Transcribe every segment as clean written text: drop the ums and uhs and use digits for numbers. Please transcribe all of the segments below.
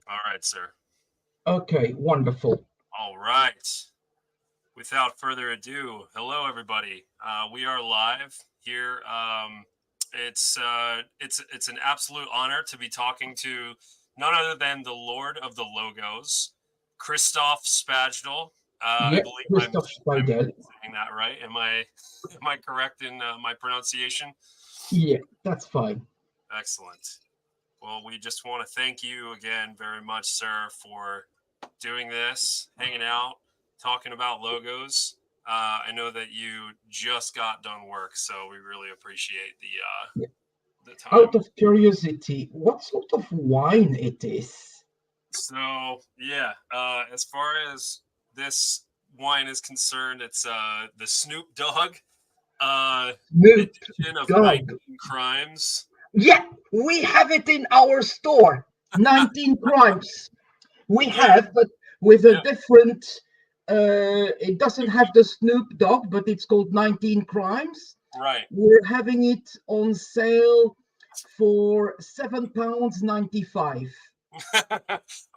All right, sir. Okay, wonderful. All right. Without further ado, hello everybody. We are live here. It's an absolute honor to be talking to none other than the Lord of the Logos, Christophe Szpajdel. I Yeah, believe Christophe I'm Szpajdel. saying that right. Am I correct in my pronunciation? Yeah, that's fine. Excellent. Well, we just want to thank you again very much, sir, for doing this, hanging out, talking about logos. I know that you just got done work, so we really appreciate Yeah. the time. Out of curiosity, what sort of wine it is? So yeah, as far as this wine is concerned, it's the Snoop Dogg Snoop edition of Dogg. 19 Crimes. Yeah, we have it in our store. 19 crimes. We Yeah, have, but with a yeah, different. It doesn't have the Snoop Dogg, but it's called 19 crimes. right. We're having it on sale for £7.95.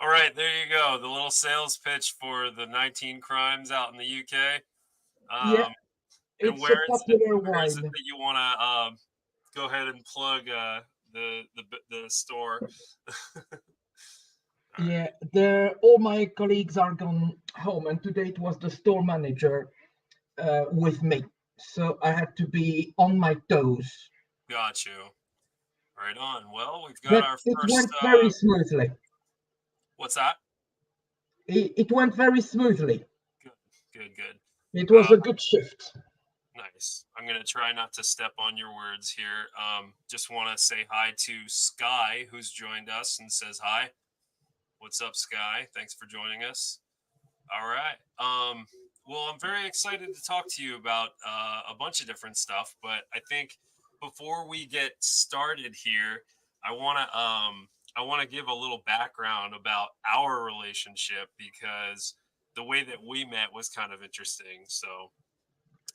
All right, there you go. The little sales pitch for the 19 Crimes out in the UK. Yeah, Um, and it's a popular where is it wine. that you want to go ahead and plug the store? All Yeah, right, all my colleagues are gone home, and today it was the store manager with me, so I had to be on my toes. got you. Right on. Well, we've got But our it first. went very smoothly. What's that? It went very smoothly. Good, good, good. It was Uh, a good shift. nice. I'm gonna try not to step on your words here. Just want to say hi to Sky, who's joined us and says hi. What's up, Sky? Thanks for joining us. All right. Well, I'm very excited to talk to you about a bunch of different stuff, but I think before we get started here, I want to I want to give a little background about our relationship because the way that we met was kind of interesting. So,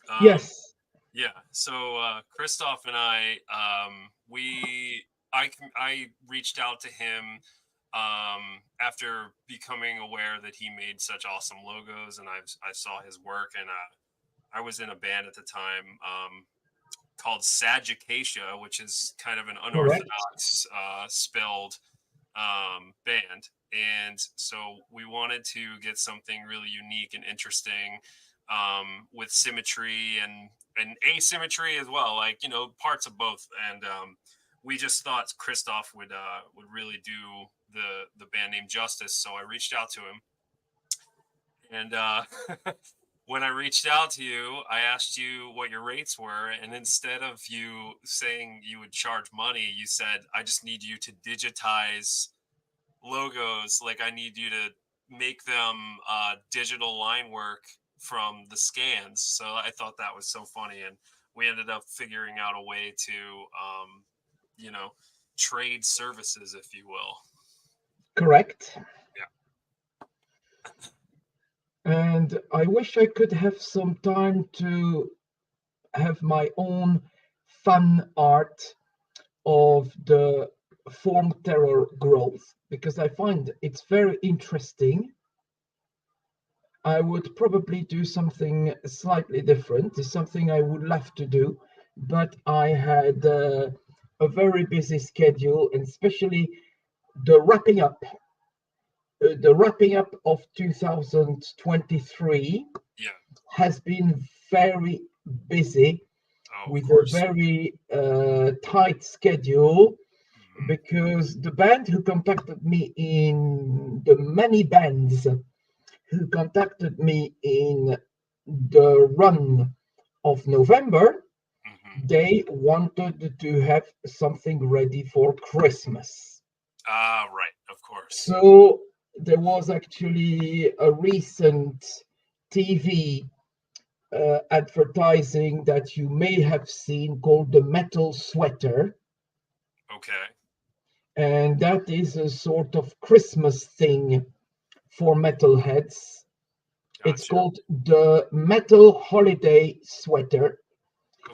um, Yes, yeah. So Christoph and I reached out to him after becoming aware that he made such awesome logos, and I saw his work, and I was in a band at the time called Sagicacia, which is kind of an correct. unorthodox spelled band. And so we wanted to get something really unique and interesting with symmetry and asymmetry as well, like parts of both. And we just thought Christoph would really do the band name justice. So I reached out to him, and when I reached out to you, I asked you what your rates were, and instead of you saying you would charge money, you said, "I just need you to digitize logos. Like I need you to make them digital line work from the scans." So I thought that was so funny, and we ended up figuring out a way to, you know, trade services, if you will. Correct. Yeah. And I wish I could have some time to have my own fan art of the form terror growth because I find it's very interesting. I would probably do something slightly different. It's something I would love to do, but I had a very busy schedule, and especially the wrapping up, the wrapping up of 2023 Yeah. has been very busy Oh, of with a course. very tight schedule Hmm. because the band who contacted me in the many bands who contacted me in the run of November, Hmm. they wanted to have something ready for Christmas. Ah, right. Of course. So there was actually a recent TV advertising that you may have seen called the Metal Sweater. Okay. And that is a sort of Christmas thing for metalheads. It's Gotcha. called the Metal Holiday Sweater.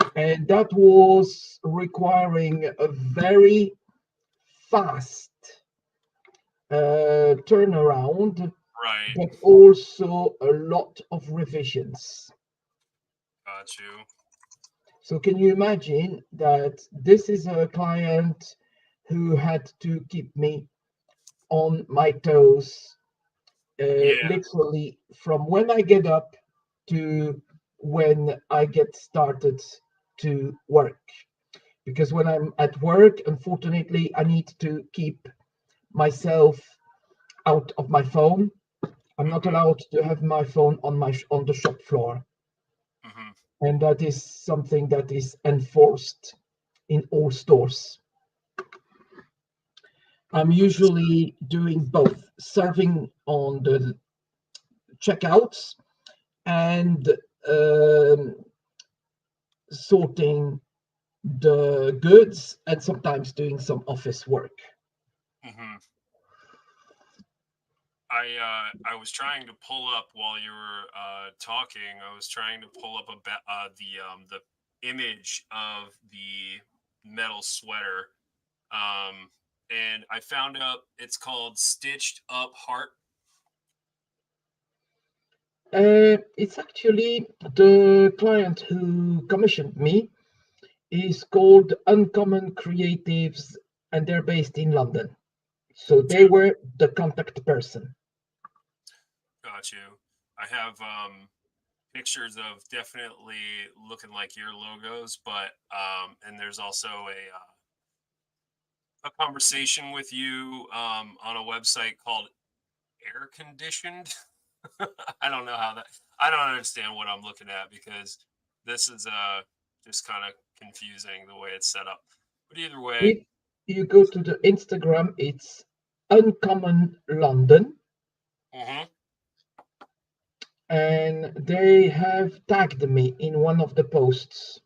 Okay. And that was requiring a very fast turnaround, Right. but also a lot of revisions. Got you. So can you imagine that this is a client who had to keep me on my toes, Yeah. literally from when I get up to when I get started to work. Because when I'm at work, unfortunately, I need to keep myself out of my phone. I'm not Mm-hmm. allowed to have my phone on the shop floor, Mm-hmm. and that is something that is enforced in all stores. I'm Understood. usually doing both, serving on the checkouts and um, sorting the goods and sometimes doing some office work. Mm-hmm. I was trying to pull up while you were talking. I was trying to pull up the image of the metal sweater, um, and I found out it's called Stitched Up Heart. It's actually the client who commissioned me is called Uncommon Creatives, and they're based in London. So they Too. were the contact person. Got you. I have pictures of definitely looking like your logos, but and there's also a conversation with you on a website called Air Conditioned. I don't know how that. I don't understand what I'm looking at because this is just kind of confusing the way it's set up. But either way, If you go to the Instagram, it's Uncommon London, hmm, and they have tagged me in one of the posts,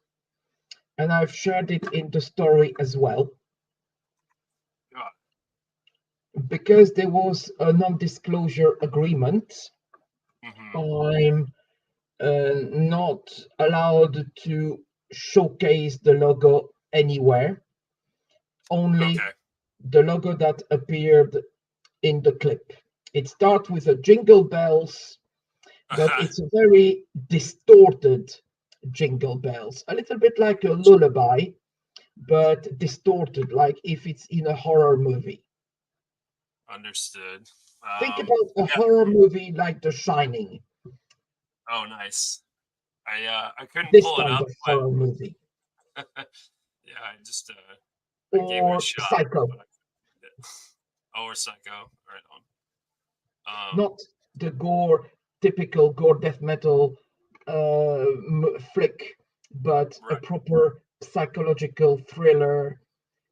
and I've shared it in the story as well God, because there was a non-disclosure agreement. hmm, I'm not allowed to showcase the logo anywhere, only okay, the logo that appeared in the clip. It starts with a jingle bells, but it's a very distorted jingle bells, a little bit like a lullaby, but distorted, like if it's in a horror movie. understood. Think about a Yeah. horror movie like The Shining, Oh, nice. I couldn't this pull it kind up, of horror movie, but yeah, I gave it a or shot, Psycho, but I couldn't get it. Oh, or Psycho, right on. not the gore, typical gore death metal flick, but a Right. proper psychological thriller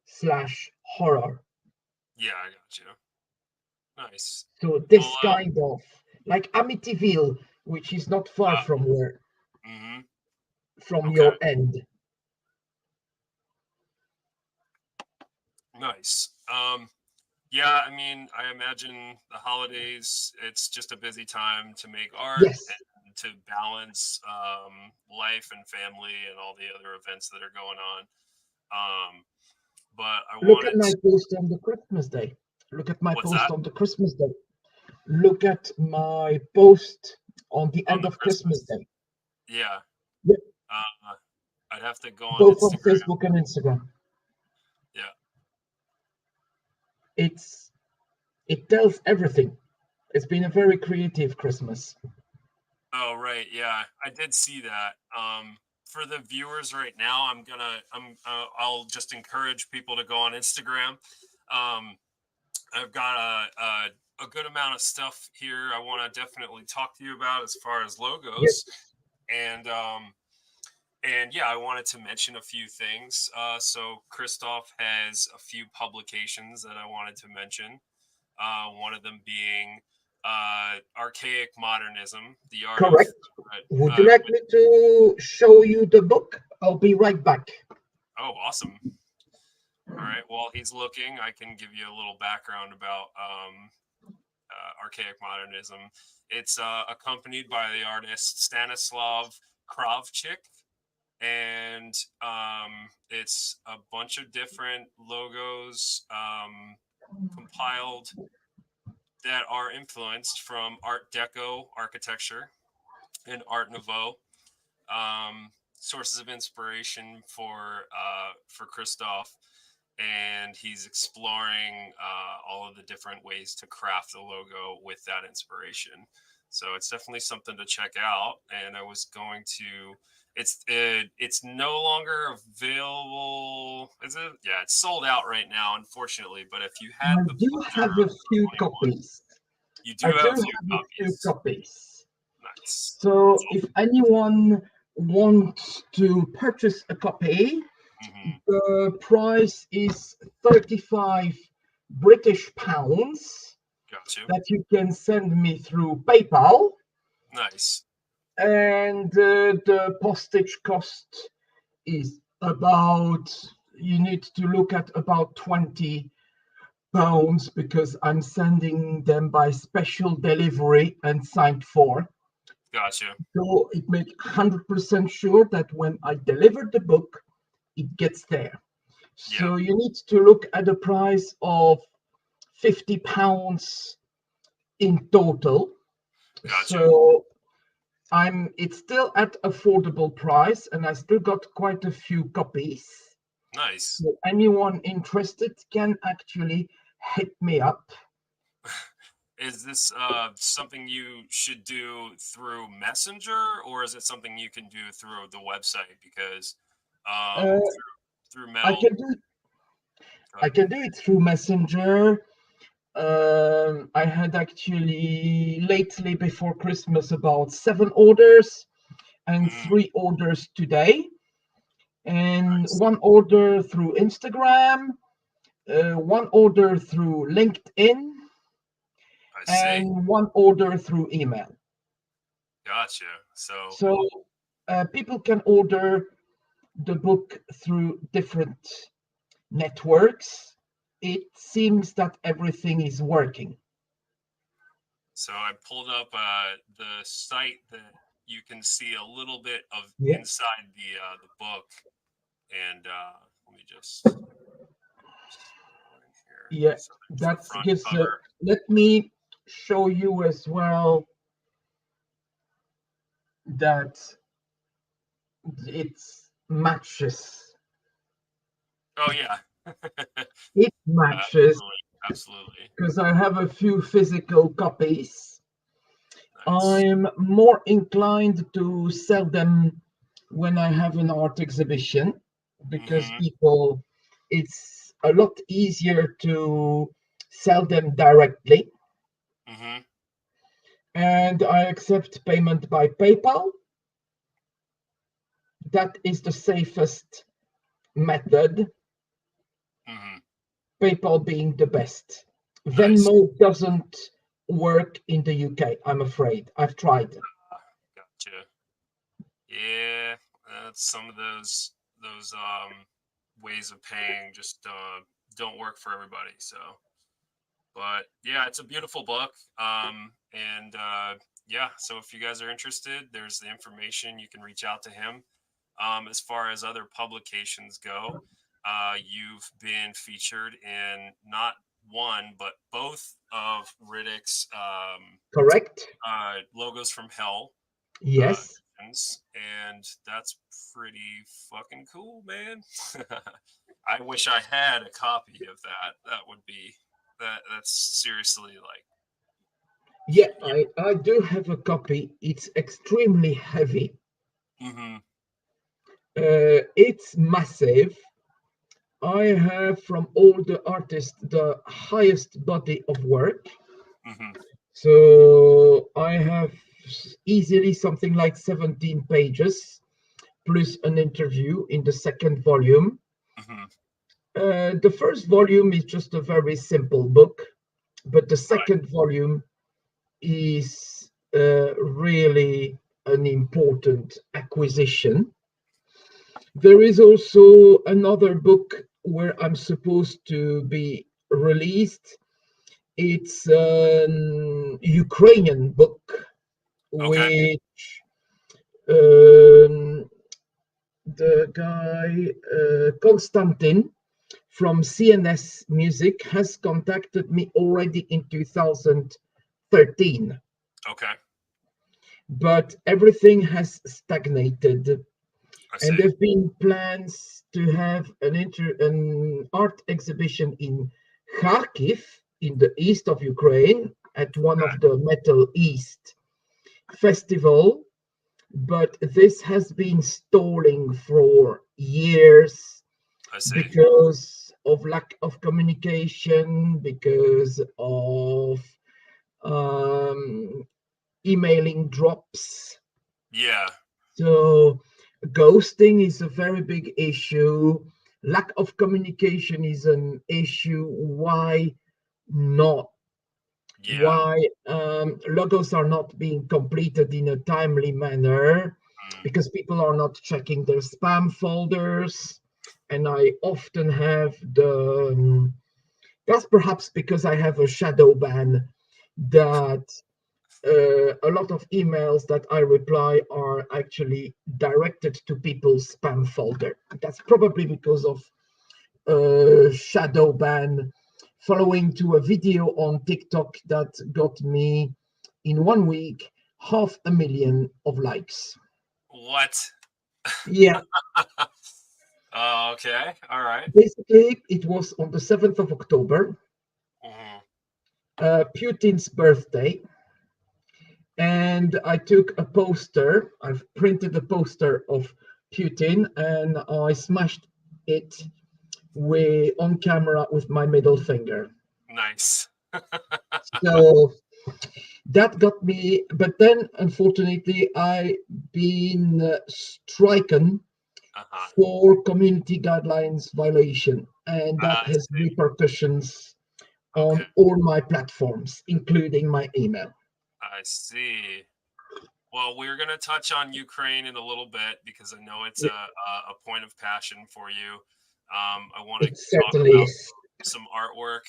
slash horror. Yeah, I got you. Nice. So Well, this kind of like Amityville, which is not far from where mm-hmm. from Okay. your end. Nice. Yeah, I mean, I imagine the holidays, it's just a busy time to make art Yes. and to balance life and family and all the other events that are going on. But I Look at wanted my to, post on the Christmas day. Look at my what's post that? on the Christmas day. Look at my post on the On end the of Christmas Christmas. day. Yeah. Yep, Uh, I'd have to go on both on Instagram. Facebook and Instagram. Yeah. It's it tells everything. It's been a very creative Christmas. Oh, right. Yeah, I did see that. For the viewers right now, I'll just encourage people to go on Instagram. Um, I've got a good amount of stuff here I want to definitely talk to you about as far as Yep, logos, and and yeah, I wanted to mention a few things. So Christoph has a few publications that I wanted to mention. One of them being Archaic Modernism, the art of correct. Would you like me to show you the book? I'll be right back. oh, awesome. All right. While he's looking, I can give you a little background about Archaic Modernism. It's accompanied by the artist Stanislav Kravchik, and it's a bunch of different logos compiled. that are influenced from Art Deco architecture and Art Nouveau. Sources of inspiration for Christophe, and he's exploring all of the different ways to craft the logo with that inspiration. So it's definitely something to check out. And I was going to. It's no longer available. Is it? Yeah, it's sold out right now, unfortunately. But if you had I the do pleasure have a of few owning one, copies. you do I do have a few have a few copies. copies. Nice. So if anyone wants to purchase a copy, the price is 35 British pounds Got you. that you can send me through PayPal. Nice. And the postage cost is about, you need to look at about 20 pounds because I'm sending them by special delivery and signed for. Gotcha. So it makes 100% sure that when I deliver the book, it gets there. So you need to look at the price of 50 pounds in total. Gotcha. So it's still at affordable price, and I still got quite a few copies. Nice. So anyone interested can actually hit me up. Is this something you should do through Messenger, or is it something you can do through the website? Because Uh, through I Metal. can do it. I can do it through Messenger. I had actually lately before Christmas about 7 orders and 3 orders today, and Nice. 1 order through Instagram, 1 order through LinkedIn, I see. and 1 order through email. Gotcha. So people can order the book through different networks. It seems that everything is working. So I pulled up the site that you can see a little bit of Yeah. inside the book, and let me just go in here. Yeah, So there's the that's front just. cover. Let me show you as well that it matches. Oh yeah. It matches Absolutely. because I have a few physical copies. Nice. I'm more inclined to sell them when I have an art exhibition because it's a lot easier to sell them directly. And I accept payment by PayPal. That is the safest method, PayPal being the best. Nice. Venmo doesn't work in the UK, I'm afraid. I've tried. Gotcha. Yeah, some of those ways of paying just don't work for everybody. So, but yeah, it's a beautiful book. And yeah, so if you guys are interested, there's the information. You can reach out to him. As far as other publications go, you've been featured in not one but both of Riddick's Correct? Logos from Hell. Yes. And that's pretty fucking cool, man. I wish I had a copy of that. That would be that's seriously like. Yeah, I do have a copy. It's extremely heavy. It's massive. I have from all the artists the highest body of work. So I have easily something like 17 pages plus an interview in the second volume. The first volume is just a very simple book, but the second volume is really an important acquisition. There is also another book where I'm supposed to be released. It's an Ukrainian book, which the guy Konstantin from CNS Music has contacted me already in 2013, Okay. but everything has stagnated. I And see. there have been plans to have an art exhibition in Kharkiv, in the east of Ukraine, at one Okay. of the Metal East festival. But this has been stalling for years I see. because of lack of communication, because of um, emailing drops. Yeah. So ghosting is a very big issue. Lack of communication is an issue. Why not? Yeah. Why logos are not being completed in a timely manner? Mm. Because people are not checking their spam folders. And I often have that's perhaps because I have a shadow ban, that a lot of emails that I reply are actually directed to people's spam folder. That's probably because of shadow ban following to a video on TikTok that got me in 1 week 500,000 of likes. What? Yeah, Okay. All right. basically it was on the 7th of October, Mhm. Putin's birthday, and I took a poster. I've printed a poster of Putin and I smashed it on camera with my middle finger. Nice. So that got me, but then unfortunately I been stricken Uh-huh. for community guidelines violation, and that I has see. repercussions Okay. on all my platforms, including my email. I see. Well, we're going to touch on Ukraine in a little bit because I know it's Yeah, a point of passion for you. I want to it talk certainly about is. some artwork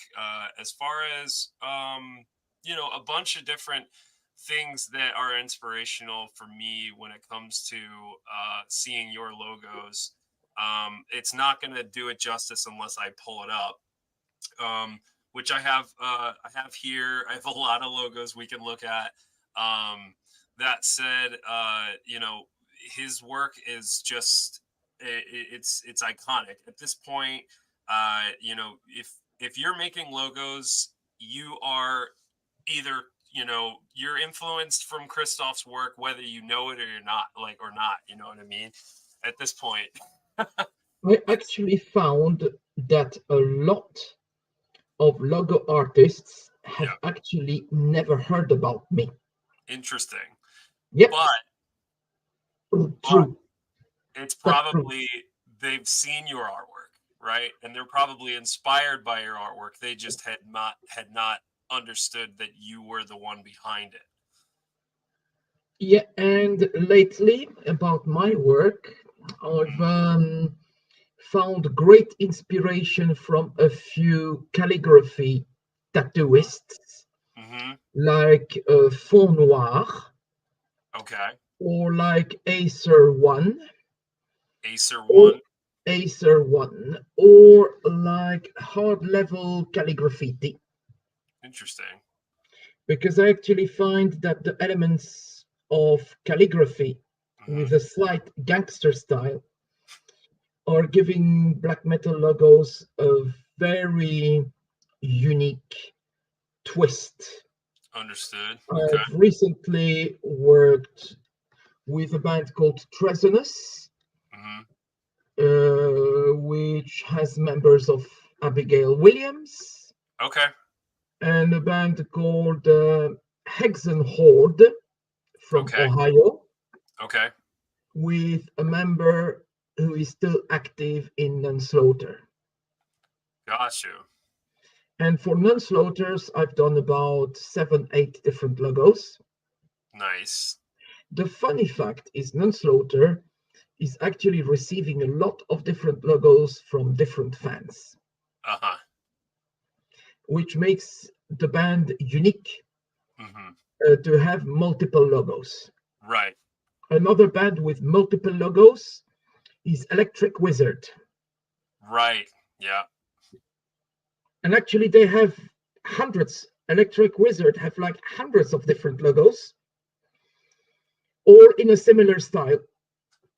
as far as, a bunch of different things that are inspirational for me when it comes to seeing your logos. It's not going to do it justice unless I pull it up. Which I have. I have here. I have a lot of logos we can look at. Um, that said, his work is just it's iconic at this point. If you're making logos, you are either you're influenced from Christophe's work, whether you know it or you're not, or not. You know what I mean? At this point, I actually found that a lot of logo artists have yeah, actually never heard about me. interesting. Yep, But but true. it's That's true. probably they've seen your artwork, right? And they're probably inspired by your artwork. They just had not understood that you were the one behind it. Yeah, and lately about my work, I've Mm, found great inspiration from a few calligraphy tattooists mm-hmm. like Fond Noir Okay. or like Acer One Acer or one. Acer One or like hard level calligraphy, Interesting. because I actually find that the elements of calligraphy Mm-hmm. with a slight gangster style are giving black metal logos a very unique twist. Understood. Okay. I've recently worked with a band called Tresonus, Mm-hmm. which has members of Abigail Williams, Okay. and a band called Hexen Horde from Okay. Ohio, Okay. with a member who is still active in Nunslaughter. Got you. And for Nunslaughters, I've done about 7, 8 different logos. Nice. The funny fact is, Nunslaughter is actually receiving a lot of different logos from different fans, Uh-huh. which makes the band unique Mm-hmm. to have multiple logos. Right. Another band with multiple logos is Electric Wizard. Right. Yeah. And actually, they have hundreds. Electric Wizard have like hundreds of different logos, all in a similar style.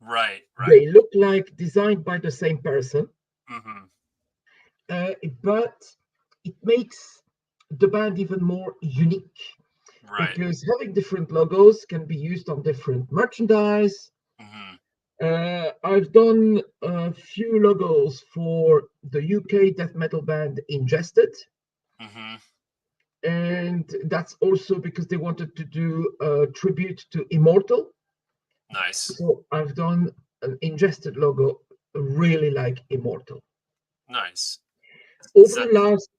Right. They look like designed by the same person, Mm-hmm. but it makes the band even more unique Right. because having different logos can be used on different merchandise. Mm-hmm. I've done a few logos for the UK death metal band Ingested. Mm-hmm. And that's also because they wanted to do a tribute to Immortal. Nice. So I've done an Ingested logo really like Immortal. Nice. Over So, the last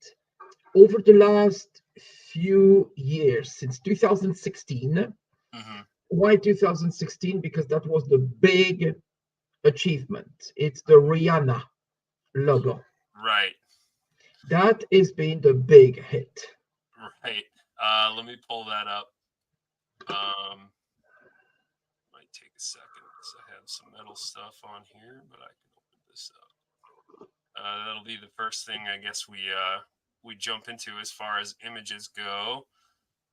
over the last few years, since 2016. mm-hmm. Why 2016? Because that was the big achievement. It's the Rihanna logo. Right. That has been the big hit. Right. Let me pull that up. Might take a second because I have some metal stuff on here, but I can open this up. That'll be the first thing I guess we jump into as far as images go.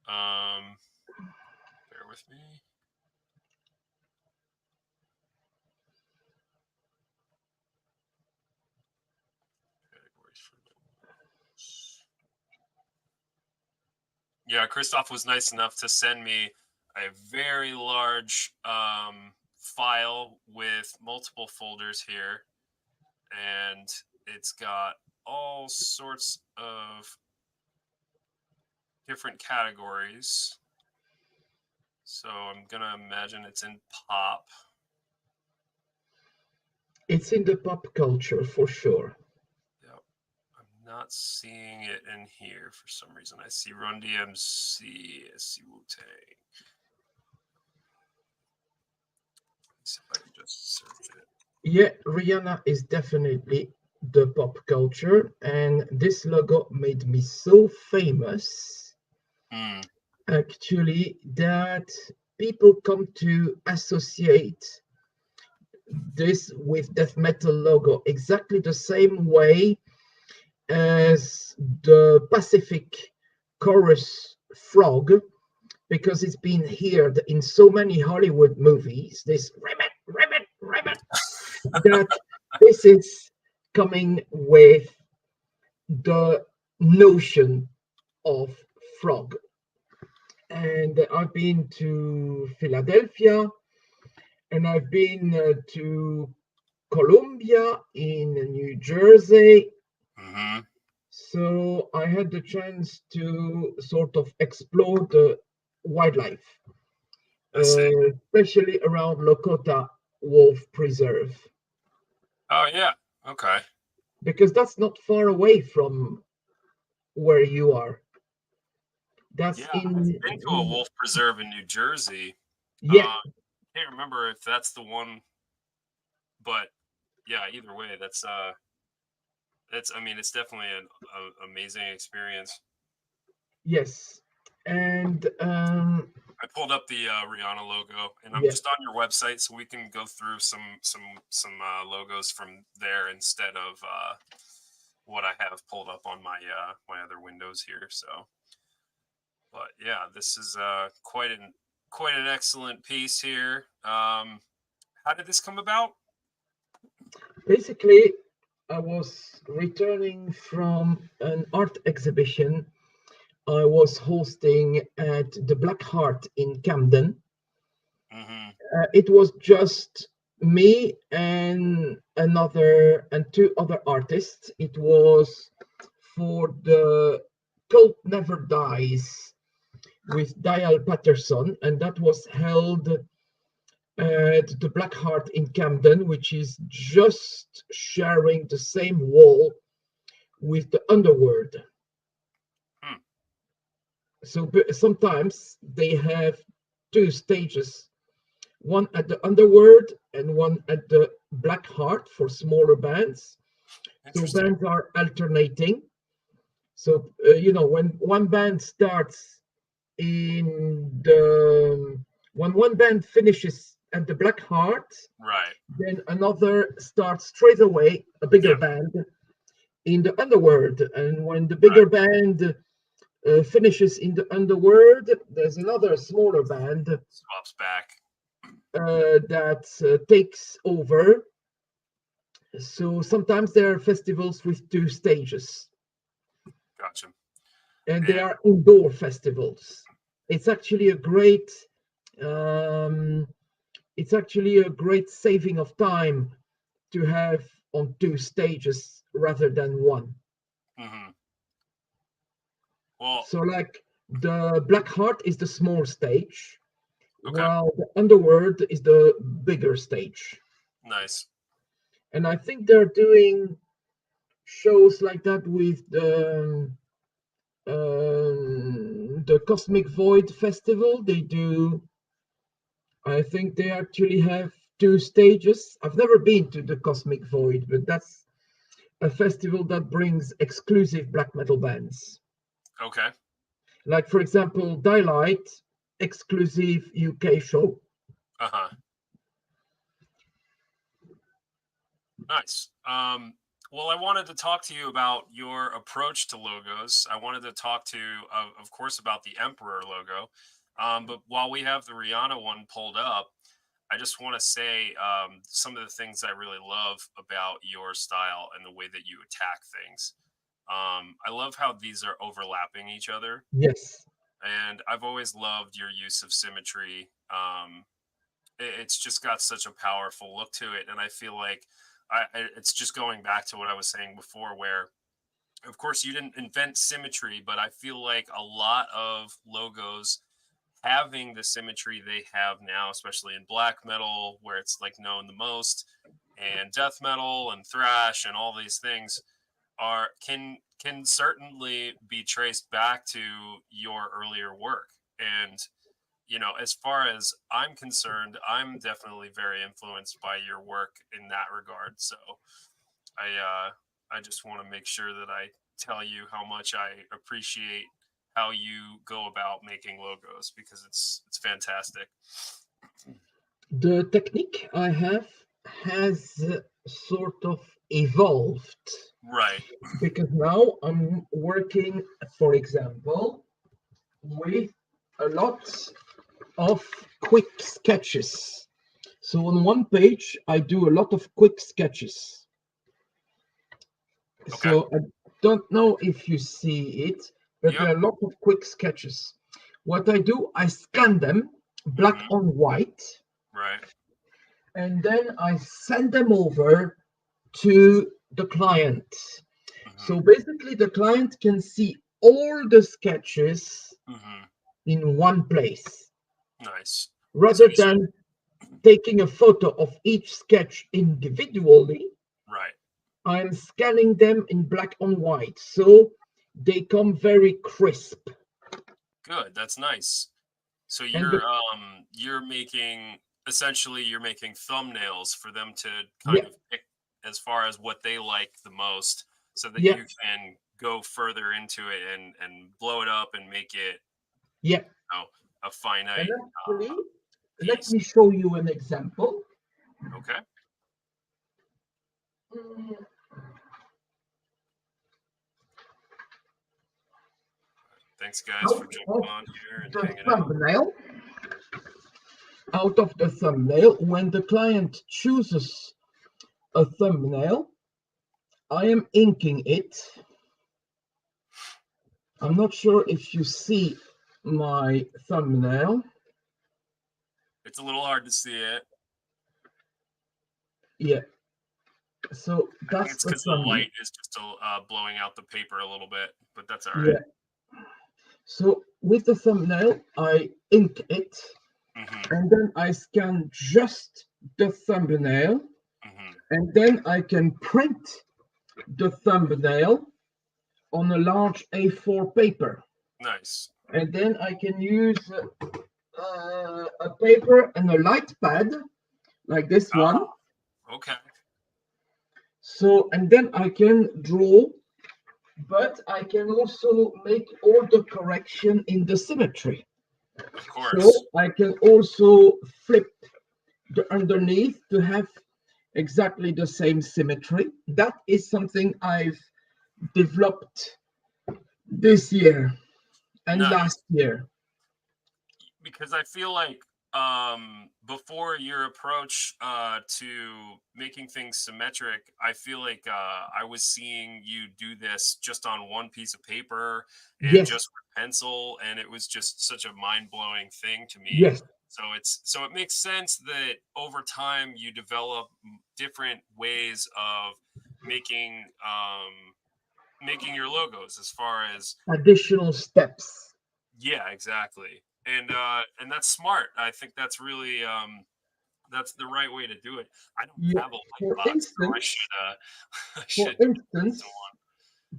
Bear with me. Categories for yeah, Christophe was nice enough to send me a very large file with multiple folders here, and it's got all sorts of different categories. So I'm gonna imagine it's in pop. It's in the pop culture for sure. Yep. I'm not seeing it in here for some reason. I see Run DMC, I see Wu-Tang. Let's see if I can just search it. Yeah, Rihanna is definitely the pop culture, and this logo made me so famous actually that people come to associate this with death metal logo exactly the same way as the Pacific chorus frog, because it's been heard in so many Hollywood movies, this ribbit, ribbit, ribbit, that this is coming with the notion of frog. And I've been to Philadelphia, and I've been to Columbia in New Jersey. Mm-hmm. So I had the chance to sort of explore the wildlife, especially around Lakota Wolf Preserve. Oh yeah, okay. Because that's not far away from where you are. That's Yeah, in I've been to a wolf preserve in New Jersey. yeah. Can't remember if that's the one, but yeah, either way, that's I mean, it's definitely an amazing experience. Yes. And I pulled up the Rihanna logo, and I'm yeah. just on your website, so we can go through some logos from there instead of what I have pulled up on my my other windows here. So, but yeah, this is quite an excellent piece here. How did this come about? Basically, I was returning from an art exhibition I was hosting at the Black Heart in Camden. Mm-hmm. It was just me and two other artists. It was for the Cult Never Dies with Dial Patterson, and that was held at the Black Heart in Camden, which is just sharing the same wall with the Underworld. So sometimes they have two stages, one at the Underworld and one at the Black Heart for smaller bands. So bands are alternating. So when one band starts when one band finishes at the Black Heart, right, then another starts straight away, a bigger band in the underworld, and when the bigger band finishes in the underworld, there's another smaller band Swaps back. that takes over. So sometimes there are festivals with 2 stages, Gotcha. and they are indoor festivals. It's actually a great saving of time to have on 2 stages rather than one. Mm-hmm. Well, So like the Black Heart is the small stage, okay. while the Underworld is the bigger stage. Nice. And I think they're doing shows like that with the Cosmic Void Festival. I think they actually have 2 stages. I've never been to the Cosmic Void, but that's a festival that brings exclusive black metal bands. Okay. Like, for example, Daylight, exclusive UK show. Uh-huh. Nice. Well, I wanted to talk to you about your approach to logos. I wanted to talk to, of course, about the Emperor logo. But while we have the Rihanna one pulled up, I just want to say some of the things I really love about your style and the way that you attack things. I love how these are overlapping each other. Yes. And I've always loved your use of symmetry. It's just got such a powerful look to it. And I feel like it's just going back to what I was saying before, where, of course, you didn't invent symmetry, but I feel like a lot of logos having the symmetry they have now, especially in black metal, where it's like known the most, and death metal and thrash and all these things can certainly be traced back to your earlier work. And as far as I'm concerned, I'm definitely very influenced by your work in that regard. So I just want to make sure that I tell you how much I appreciate how you go about making logos, because it's fantastic. The technique I have has sort of evolved. Right. Because now I'm working, for example, with a lot of quick sketches. So on one page, I do a lot of quick sketches. Okay. So I don't know if you see it, but there are a lot of quick sketches. What I do, I scan them black on white. Right. And then I send them over to the client. So basically, the client can see all the sketches in one place. Nice. Rather than taking a photo of each sketch individually, right, I'm scanning them in black on white, so they come very crisp. Good. That's nice. So you're making thumbnails for them to kind of pick as far as what they like the most, so that you can go further into it and blow it up and make it a finite. And actually, let me show you an example. Okay. Thanks, guys, for jumping on here and hanging out. Out of the thumbnail, when the client chooses a thumbnail, I am inking it. I'm not sure if you see my thumbnail. It's a little hard to see it. Yeah. So that's I think it's because the light is just blowing out the paper a little bit, but that's all right. Yeah. So with the thumbnail, I ink it, and then I scan just the thumbnail, and then I can print the thumbnail on a large A4 paper. Nice. And then I can use a paper and a light pad like this one. Okay. So, and then I can draw, but I can also make all the correction in the symmetry. Of course. So I can also flip the underneath to have exactly the same symmetry. That is something I've developed this year and Nice. last year. Because I feel like before your approach to making things symmetric, I feel like I was seeing you do this just on one piece of paper and Yes, just with pencil, and it was just such a mind-blowing thing to me. yes, So it makes sense that over time you develop different ways of making making your logos as far as additional steps. yeah, exactly. And that's smart. I think that's really that's the right way to do it. I don't Yeah. have a light For box, so I instance, should I for should instance, invest in one.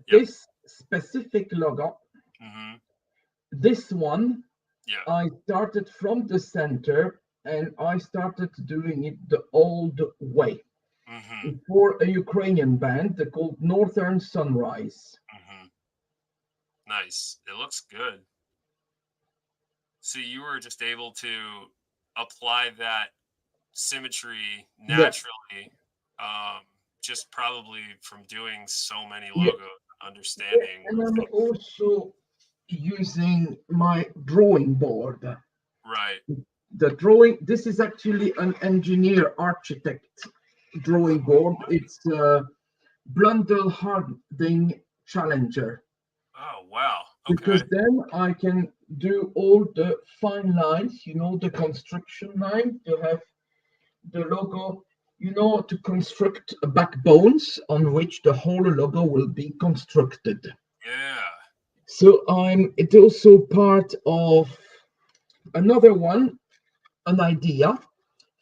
Yep. this specific logo, Mm-hmm. this one, Yeah. I started from the center and I started doing it the old way Mm-hmm. for a Ukrainian band called Northern Sunrise. Mm-hmm. Nice. It looks good. So you were just able to apply that symmetry Yeah, naturally, um, just probably from doing so many yeah, logos, yeah. understanding And where I'm things. also using my drawing board. Right. The drawing, this is actually an engineer architect drawing board. It's a Blundell Harding Challenger, Oh wow. because Okay. then I can do all the fine lines, the construction line to have the logo, to construct backbones on which the whole logo will be constructed. Yeah. So it's also part of another one, an idea.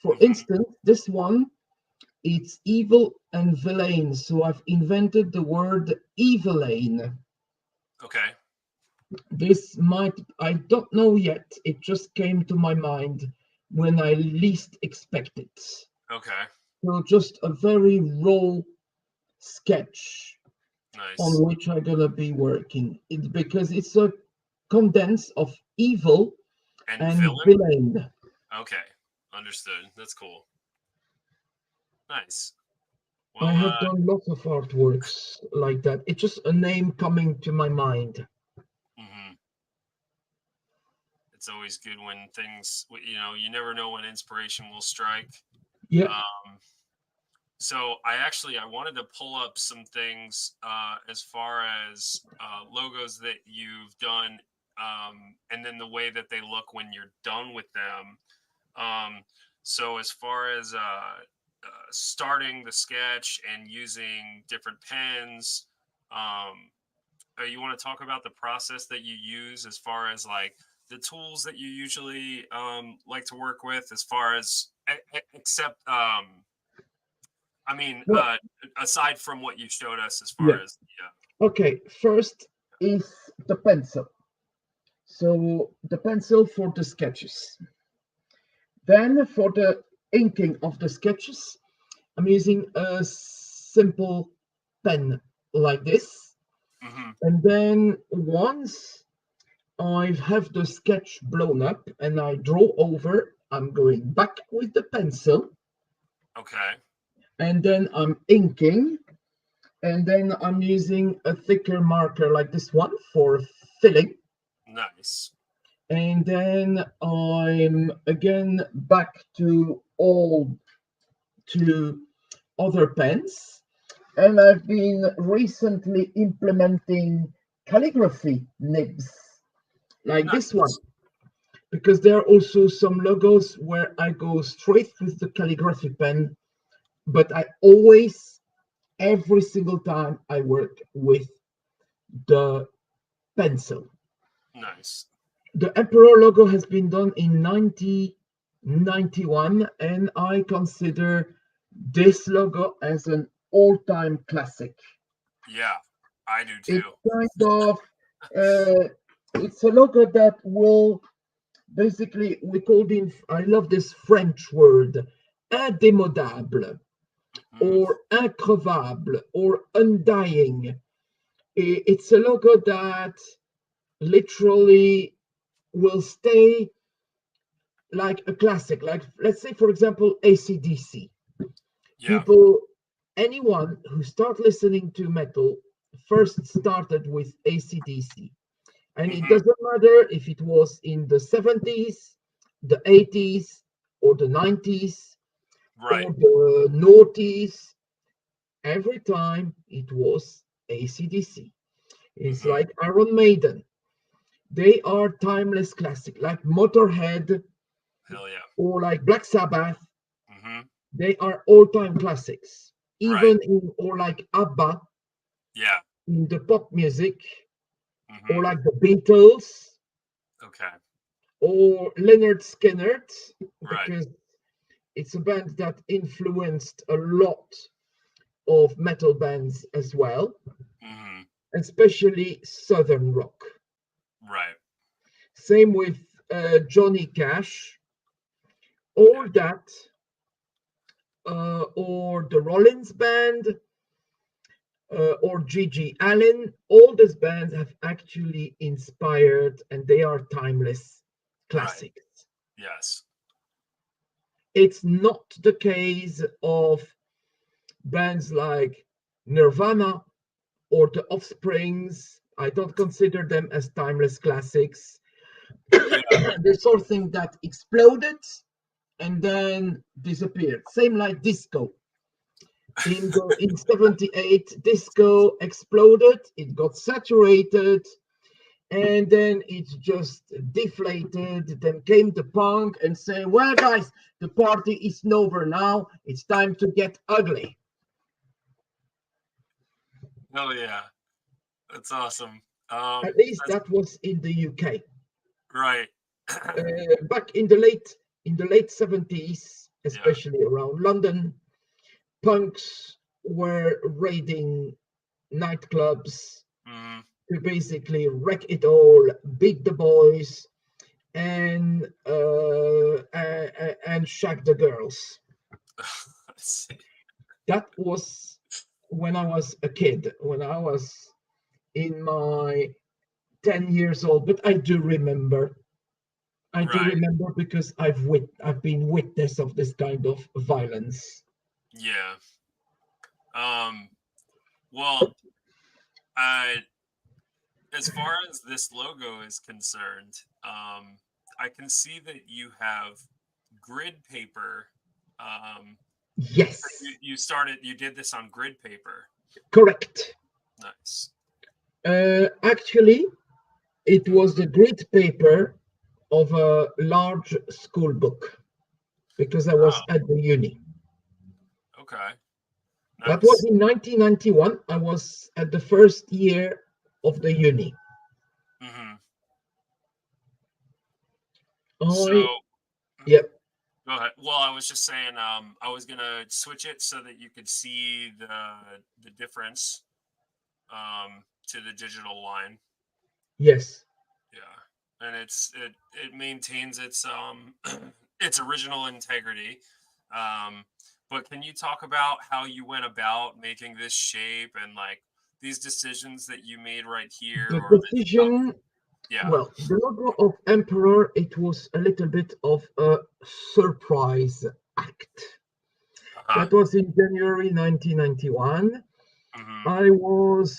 For Mm-hmm. instance, this one, it's evil and villain. So I've invented the word evilain. Okay. This might, I don't know yet. It just came to my mind when I least expect it. Okay. So just a very raw sketch on Nice. which I'm gonna be working. It's because it's a condense of evil And and villain? villain. Okay. Understood. That's cool. Nice. I Well, have done lots of artworks like that. It's just a name coming to my mind. mhm. It's always good when things, you never know when inspiration will strike. Yeah, Um, so I wanted to pull up some things as far as logos that you've done, and then the way that they look when you're done with them. Um, so as far as starting the sketch and using different pens, um, you want to talk about the process that you use as far as like the tools that you usually like to work with, as far as except I mean, well, aside from what you showed us, as yeah. far as Okay, first is the pencil. So the pencil for the sketches. Then for the inking of the sketches, I'm using a simple pen like this. hmm And then once I have the sketch blown up and I draw over, I'm going back with the pencil okay, and then I'm inking. And then I'm using a thicker marker like this one for filling. nice, And then I'm again back to other pens. And I've been recently implementing calligraphy nibs like this one, nice, because there are also some logos where I go straight with the calligraphy pen, but I always, every single time, I work with the pencil. nice. The Emperor logo has been done in 1991, and I consider this logo as an all-time classic. Yeah, I do It's too. kind of it's a logo that will basically, we called in, I love this French word, indémodable hmm or increvable or undying. It's a logo that literally will stay like a classic. Like, let's say, for example, AC/DC. Yeah, People, anyone who start listening to metal first started with AC/DC. And it Mm-hmm. doesn't matter if it was in the 70s, the 80s, or the 90s, Right. or the noughties. Every time it was AC/DC. It's Mm-hmm. like Iron Maiden. They are timeless classic, like Motorhead Hell yeah. or like Black Sabbath. Mm-hmm. They are all-time classics. Right. Even in or like ABBA Yeah. in the pop music, or Mm-hmm. like the Beatles Okay. or Leonard Skinner, Right. because it's a band that influenced a lot of metal bands as well, Mm-hmm. especially Southern rock. Right. Same with Johnny Cash, Yeah. all that, or the Rollins band, or Gigi Allen. All these bands have actually inspired, and they are timeless Right. classics. Yes. It's not the case of bands like Nirvana or the Offsprings. I don't consider them as timeless classics. Yeah. They're something that exploded and then disappeared. Same like disco. In 78, disco exploded, it got saturated, and then it just deflated. Then came the punk and say, well, guys, the party is over now. It's time to get ugly. Hell yeah. That's awesome. At least That's that was in the UK. right. Back in the late 70s, Yeah. especially around London, punks were raiding nightclubs Mm, to basically wreck it all, beat the boys, and shag the girls. let's see. That was when I was a kid, when I was in my 10 years old. But I do remember. I do Right. remember because I've been witness of this kind of violence. Yeah. Um, well, I as far as this logo is concerned, I can see that you have grid paper. Um, you, Yes, you started, you did this on grid paper. correct. Nice. Actually, it was Mhm. the grid paper of a large school book because I was Oh, at the uni. okay. That was Nice. in 1991. I was at the first year of the uni. Hmm. So, I, yeah, go ahead. Well, I was just saying, I was gonna switch it so that you could see the difference to the digital line. yes. Yeah, and it maintains its its original integrity. Um, but can you talk about how you went about making this shape and like these decisions that you made right here, The or that you talk? decision, Yeah. well, the logo of Emperor, it was a little bit of a surprise act. Uh-huh. That was in January 1991. Hmm. I was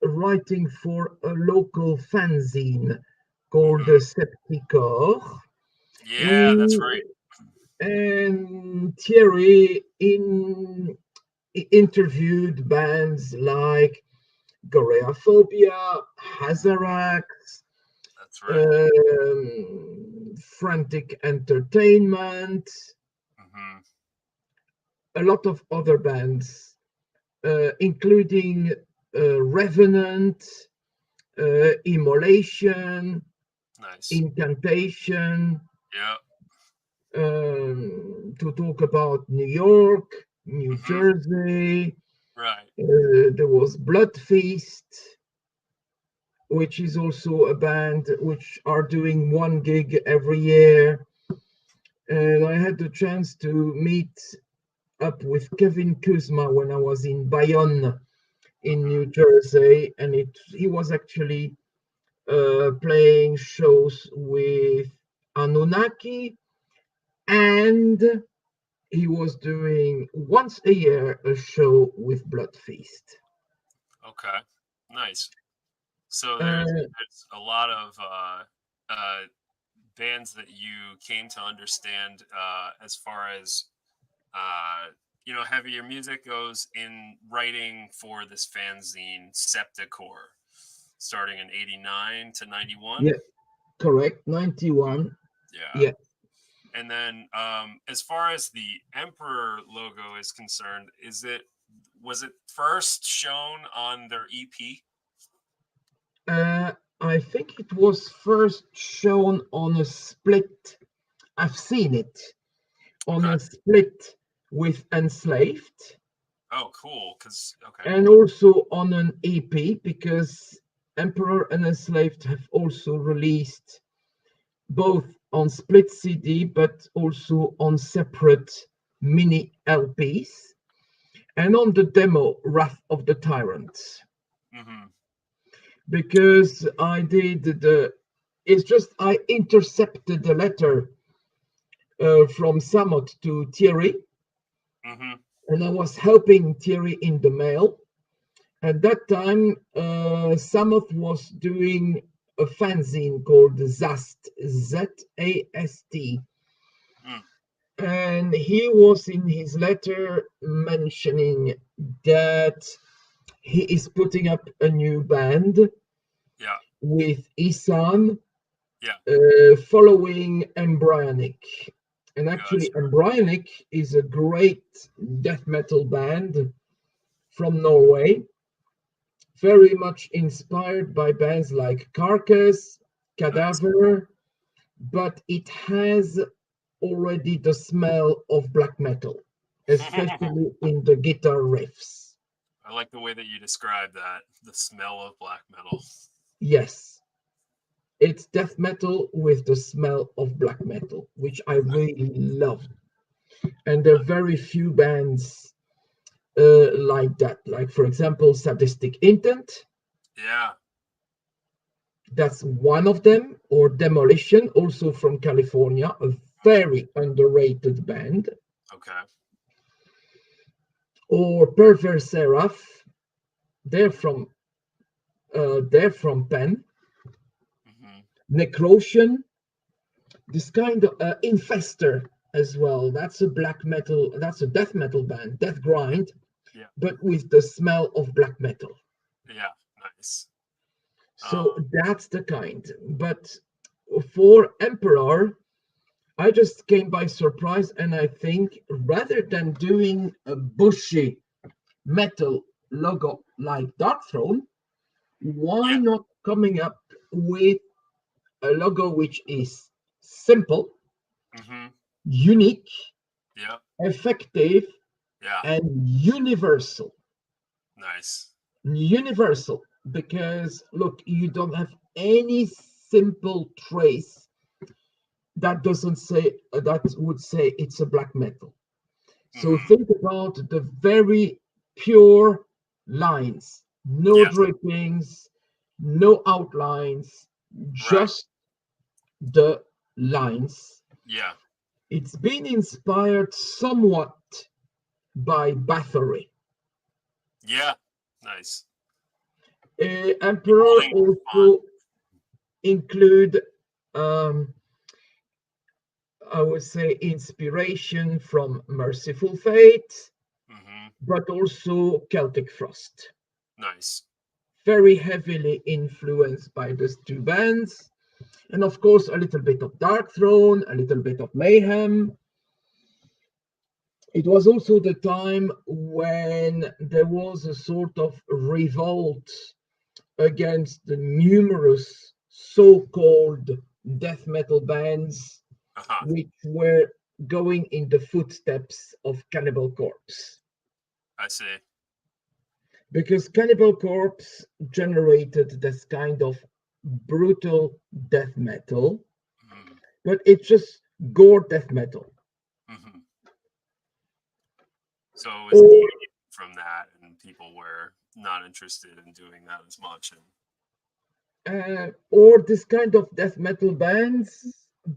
writing for a local fanzine called the Hmm. Septicor. Yeah, that's We right. and Thierry interviewed bands like Goreaphobia, Hazarax, That's right. Frantic Entertainment, Hmm. a lot of other bands, including Revenant, Immolation, Nice. Incantation, Yeah. to talk about New York, New Hmm. Jersey. Right. There was Blood Feast, which is also a band which are doing one gig every year. And I had the chance to meet up with Kevin Kuzma when I was in Bayonne in Hmm. New Jersey, and he was actually playing shows with Anunnaki, and he was doing once a year a show with Blood Feast. Okay. Nice. So Uh, there's a lot of bands that you came to understand as far as uh, heavier music goes in writing for this fanzine Septicore, starting in '89 to '91. yeah, correct. 91. Yeah. Yeah. And then as far as the Emperor logo is concerned, was it first shown on their EP? I think it was first shown on a split. I've seen it on Okay. a split with Enslaved, Oh, cool. Cause okay. and also on an EP, because Emperor and Enslaved have also released both on split CD but also on separate mini LPs, and on the demo Wrath of the Tyrants. Mm-hmm. Because it's just I intercepted the letter from Samot to Thierry, Mm-hmm. and I was helping Thierry in the mail. At that time, Samot was doing a fanzine called Zast, Z-A-S-T. Mm. And he was in his letter mentioning that he is putting up a new band Yeah. with Isan, Yeah. following Embryonic. And actually, Gotcha. Embryonic is a great death metal band from Norway, very much inspired by bands like Carcass, Nice. Cadaver, but it has already the smell of black metal, especially in the guitar riffs. I like the way that you describe that. The smell of black metal. Yes, it's death metal with the smell of black metal, which I really love. And there are very few bands like that. Like, for example, Sadistic Intent, Yeah. that's one of them, or Demolition, also from California, a very underrated band, Okay. or Perverse Seraph, they're from Penn, Mm-hmm. Necrotion, this kind of Infester as well. That's a black metal, that's a death metal band, Death Grind, Yeah. but with the smell of black metal. Yeah. Nice. So that's the kind. But for Emperor, I just came by surprise, and I think rather than doing a bushy metal logo like Dark Throne, why Yeah. not coming up with a logo which is simple, Mm-hmm. unique, Yeah. effective, Yeah. and universal? Nice. Universal, because look, you don't have any simple trace that doesn't say that would say it's a black metal. So Mm-hmm. think about the very pure lines, no Yes. drippings, no outlines, Right. just the lines. Yeah. It's been inspired somewhat by Bathory. Yeah. Nice. Emperor Holding on. also include, um, I would say, inspiration from Merciful Fate, Mm-hmm. but also Celtic Frost. Nice. Very heavily influenced by these two bands. And of course, a little bit of Dark Throne, a little bit of Mayhem. It was also the time when there was a sort of revolt against the numerous so-called death metal bands Uh-huh. which were going in the footsteps of Cannibal Corpse. I see. Because Cannibal Corpse generated this kind of brutal death metal, Mm-hmm. but it's just gore death metal. Mm-hmm. So it was Or deviating from that, and people were not interested in doing that as much. And or this kind of death metal bands, yeah,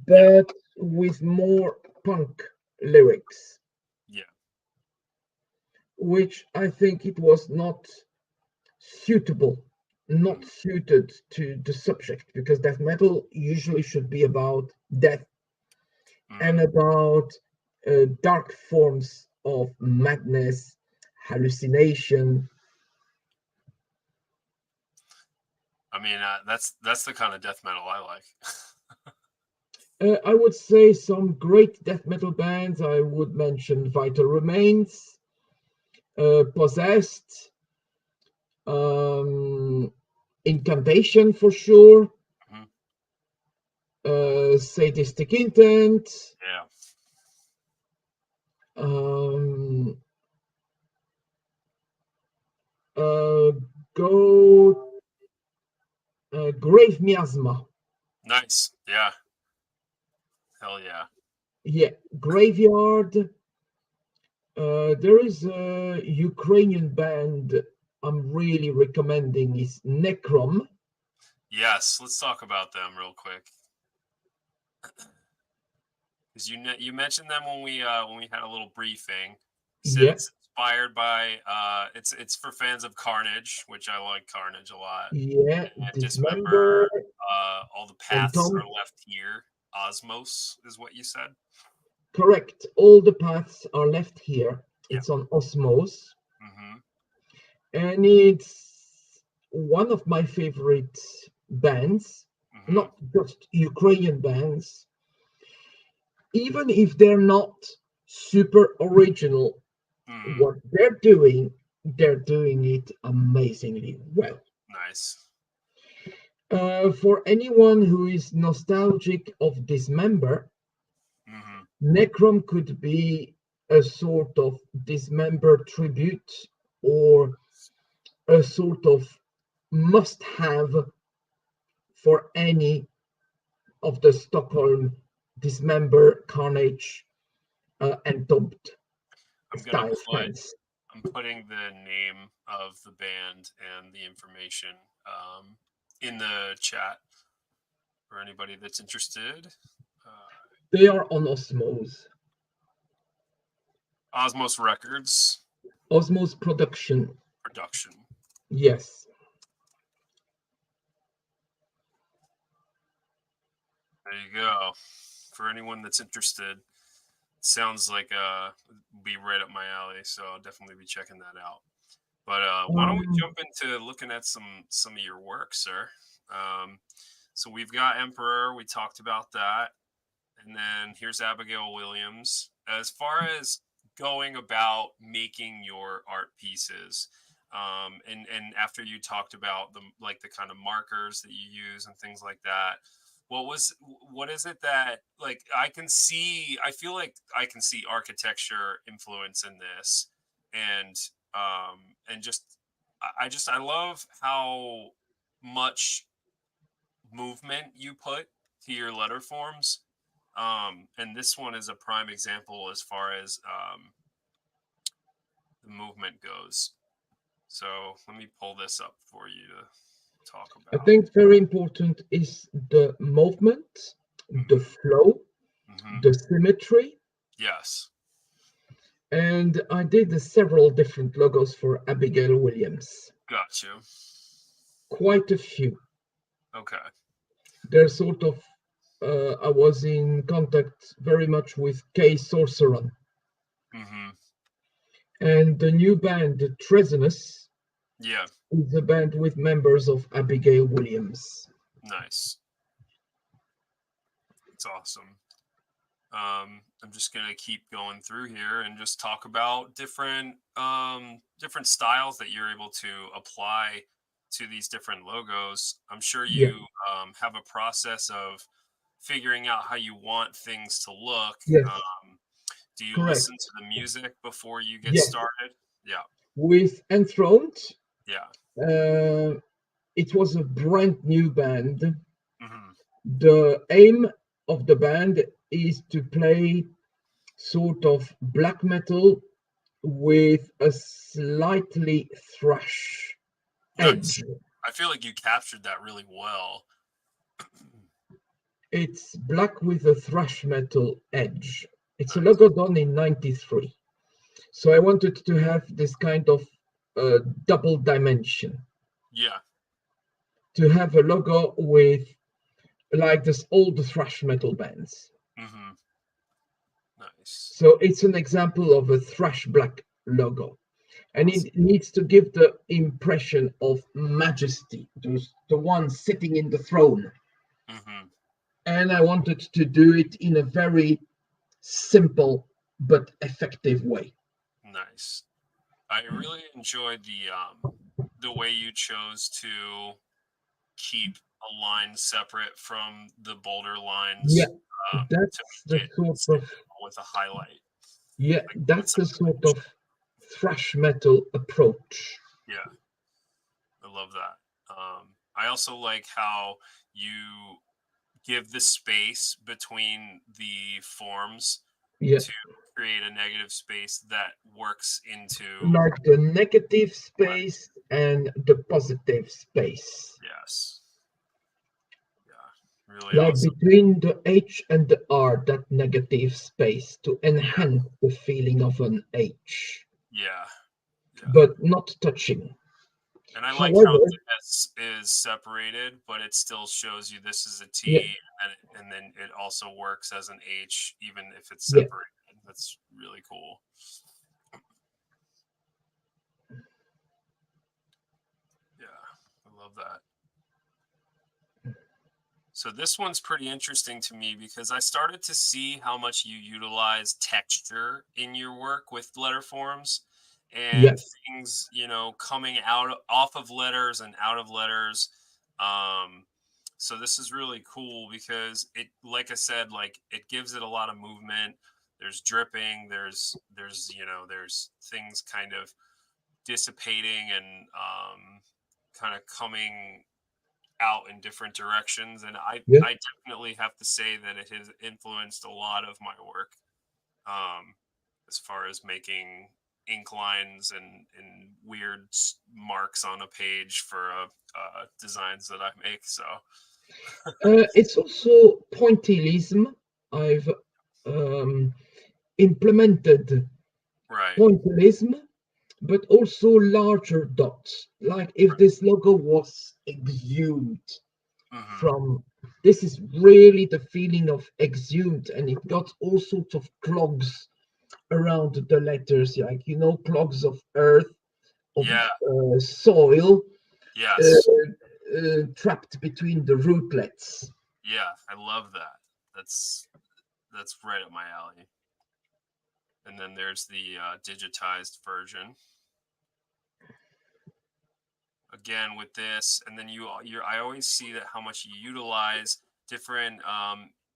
but with more punk lyrics, yeah, which I think it was not suitable not suited to the subject, because death metal usually should be about death and about dark forms of madness, hallucination. I mean, that's the kind of death metal I like. I would say some great death metal bands. I would mention Vital Remains, Possessed, Incantation for sure, Sadistic Intent, Yeah. Grave Miasma. Nice. Yeah. Hell yeah. Yeah, Graveyard. There is a Ukrainian band I'm really recommending, is Necrom. Yes. Let's talk about them real quick. Because you mentioned them when we had a little briefing. You said Yeah, it's inspired by it's for fans of Carnage, which I like Carnage a lot. yeah, And Dismember Dismember, all the and paths Tom. are left here. Osmos is what you said. Correct. All the paths are left here. Yeah. It's on Osmos. Mm-hmm. And it's one of my favorite bands, Mm-hmm. not just Ukrainian bands. Even if they're not super original, Mm-hmm. what they're doing it amazingly well. Nice. For anyone who is nostalgic of Dismember, Mm-hmm. Necrom could be a sort of Dismember tribute, or a sort of must have for any of the Stockholm Dismember, Carnage, and Dumped I'm gonna style put fans. I'm putting the name of the band and the information in the chat for anybody that's interested. They are on Osmos. Osmos Records Osmos production. production. Yes. There you go. For anyone that's interested, sounds like be right up my alley. So I'll definitely be checking that out. But why don't we jump into looking at some of your work, sir? So we've got Emperor. We talked about that, and then here's Abigail Williams. As far as going about making your art pieces, and after you talked about the kind of markers that you use and things like that, what is it that, like, I feel like I can see architecture influence in this, and just I love how much movement you put to your letter forms, and this one is a prime example as far as the movement goes. So let me pull this up for you to talk I about. think very important is the movement, the flow, the symmetry. Yes. And I did several different logos for Abigail Williams. Gotcha. Quite a few. Okay. They're sort of, I was in contact very much with Kay Sorceron. And the new band, Treasonous, Yeah. is a band with members of Abigail Williams. Nice. It's awesome. I'm just gonna keep going through here and just talk about different styles that you're able to apply to these different logos. I'm sure you have a process of figuring out how you want things to look. Yes. Do you Correct. listen to the music before you get Yes. started? Yeah. With Enthroned, Yeah. it was a brand new band. The aim of the band is to play sort of black metal with a slightly thrash edge. I feel like you captured that really well. It's black with a thrash metal edge. It's a logo done in '93. So I wanted to have this kind of double dimension. Yeah. to have a logo with like this old thrash metal bands. Mm-hmm. Nice. So it's an example of a thrash black logo. And Awesome. it needs to give the impression of majesty, the one sitting in the throne. Mm-hmm. And I wanted to do it in a very simple but effective way. Nice. I really enjoyed the way you chose to keep a line separate from the bolder Yeah, lines, to that's the make it sort stand of out with a highlight, yeah, like with that's some the sort dimension. of thrash metal approach. Yeah, I love that. I also like how you give the space between the forms Yeah, to create a negative space that works into like the negative line. space and the positive space. Yes. Yeah. Really Like awesome. between the H and the R, that negative space to Yeah. enhance the feeling of an H, Yeah. Yeah. but not touching. And I like how However, the S is separated, but it still shows you this is a yeah, T, and then it also works as an H, even if it's yeah, separated. That's really cool. Yeah, I love that. So this one's pretty interesting to me because I started to see how much you utilize texture in your work with letter forms yeah, and things, coming out off of letters and out of letters. Um, so this is really cool because it, like I said, like it gives it a lot of movement. There's dripping. There's things kind of dissipating and kind of coming out in different directions, and yeah. I definitely have to say that it has influenced a lot of my work, as far as making ink lines and weird marks on a page for designs that I make. So It's also pointillism. I've um, implemented right. pointillism, but also larger dots. Like if this logo was exhumed Hmm. from, this is really the feeling of exhumed, and it got all sorts of clogs around the letters, like clogs of earth, of Yeah. soil, Yes. trapped between the rootlets. Yeah, I love that. That's right up my alley. And then there's the digitized version again with this, and then you I always see that how much you utilize different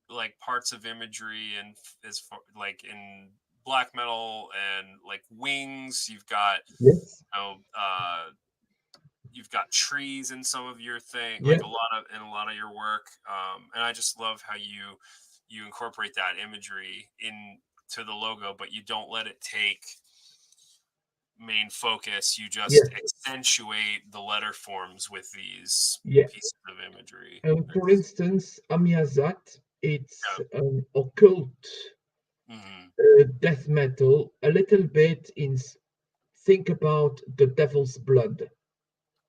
like parts of imagery, and as far like in black metal and like wings, Yes, you've got trees in some of your thing, yeah, like a lot of your work, and I just love how you incorporate that imagery into the logo, but you don't let it take main focus. You yeah, just accentuate the letter forms with these yeah. pieces of imagery. And for instance, Amiazat, it's Yeah. an occult Hmm. death metal, a little bit in think about the devil's blood.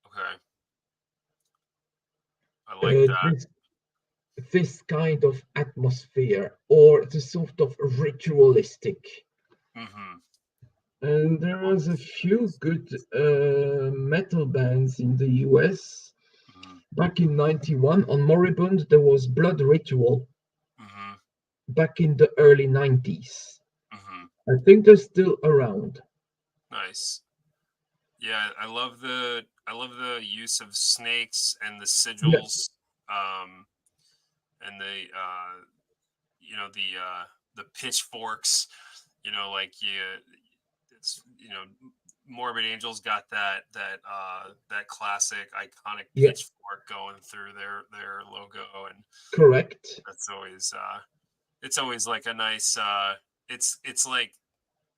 Okay. I like Uh, that. this this kind of atmosphere, or the sort of ritualistic. Hmm. And there was a few good metal bands in the US. Hmm. Back in 91 on Moribund, there was Blood Ritual Hmm. back in the early 90s. Hmm. I think they're still around. Nice. Yeah, I love the use of snakes and the Yeah, sigils, um, and the pitchforks. Like it's Morbid Angels got that classic iconic yeah, pitchfork going through their logo, and correct. that's always it's always like a nice it's like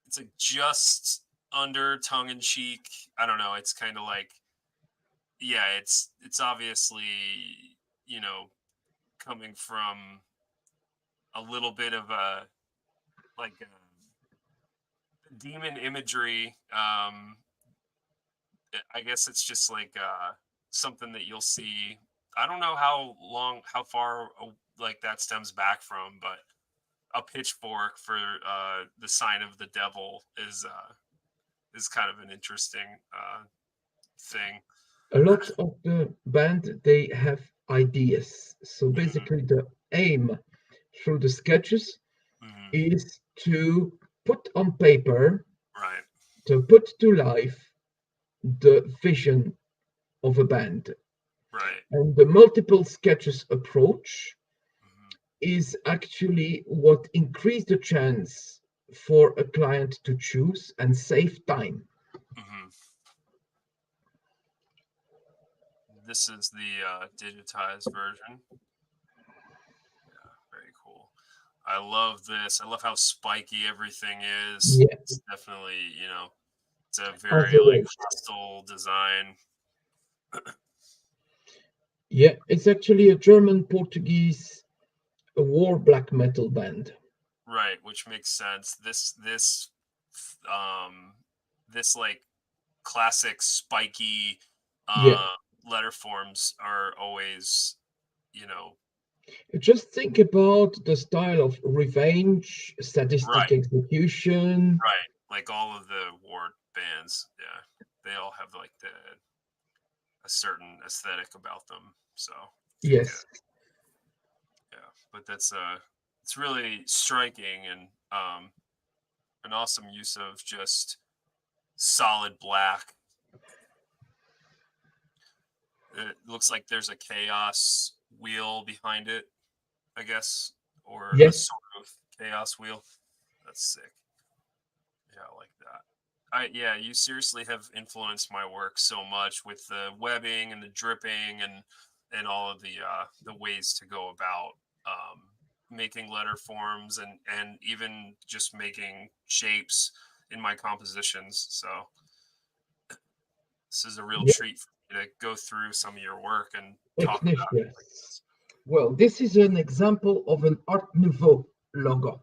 it's like just under tongue in cheek. I don't know. It's kind of like, yeah, it's obviously you know coming from a little bit of a like demon imagery. I guess it's just like something that you'll see. I don't know how far like that stems back from, but a pitchfork for the sign of the devil is kind of an interesting thing. A lot of the band, they have ideas. So Hmm. basically the aim through the sketches Hmm. is to put on paper, Right. to put to life the vision of a band. Right. And the multiple sketches approach Hmm. is actually what increase the chance for a client to choose and save time. Hmm. This is the digitized version. Yeah, very cool. I love this. I love how spiky everything is. Yeah, It's definitely, it's a as very a like wish. hostile design. Yeah, it's actually a German Portuguese war black metal band. Right, which makes sense. Um this like classic spiky Yeah, uh letter forms are always, you know, just think about the style of revenge, sadistic right, execution. right. Like all of the war bands, yeah. They all have like a certain aesthetic about them. So I think Yes, yeah, but that's it's really striking and an awesome use of just solid black. It looks like there's a chaos wheel behind it, I guess, or a yes, sort of chaos wheel. That's sick. Yeah, I like that. Yeah, you seriously have influenced my work so much with the webbing and the dripping and all of the ways to go about making letter forms and even just making shapes in my compositions. So this is a real yeah, treat for me to go through some of your work and it's talk nicht, about it like yes. this. Well, this is an example of an Art Nouveau logo.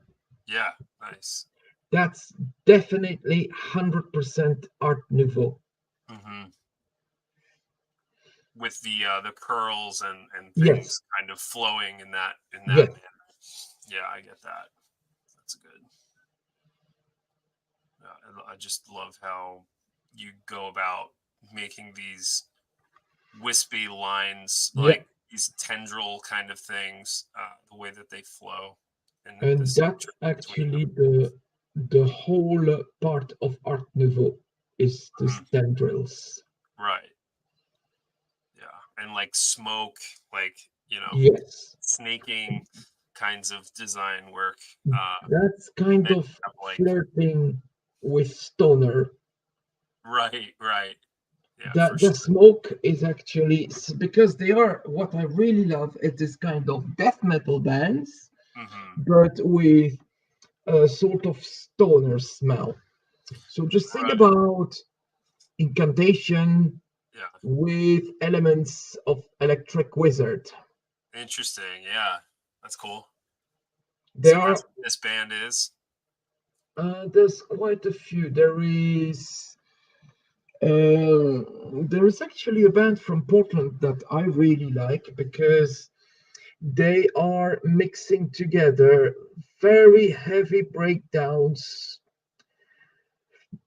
Yeah, nice. That's definitely 100% Art Nouveau. Hmm. With the curls and Yes, things kind of flowing in that yes, manner. Yeah, I get that. That's good. I just love how you go about making these wispy lines, yeah. like these tendril kind of things, the way that they flow and the And that's symmetry between actually them. the whole part of Art Nouveau is the Mhm. tendrils. Right. Yeah. And like smoke, like, Yes, snaking kinds of design work. that's kind And of have like, flirting with stoner. right, right. Yeah, for The sure. smoke is actually because they are what I really love is this kind of death metal bands, Hmm. but with a sort of stoner smell. So just think Right. about incantation Yeah. with elements of Electric Wizard. Interesting. Yeah. That's cool. There So are that's what this band is. there's quite a few. There is actually a band from Portland that I really like because they are mixing together very heavy breakdowns,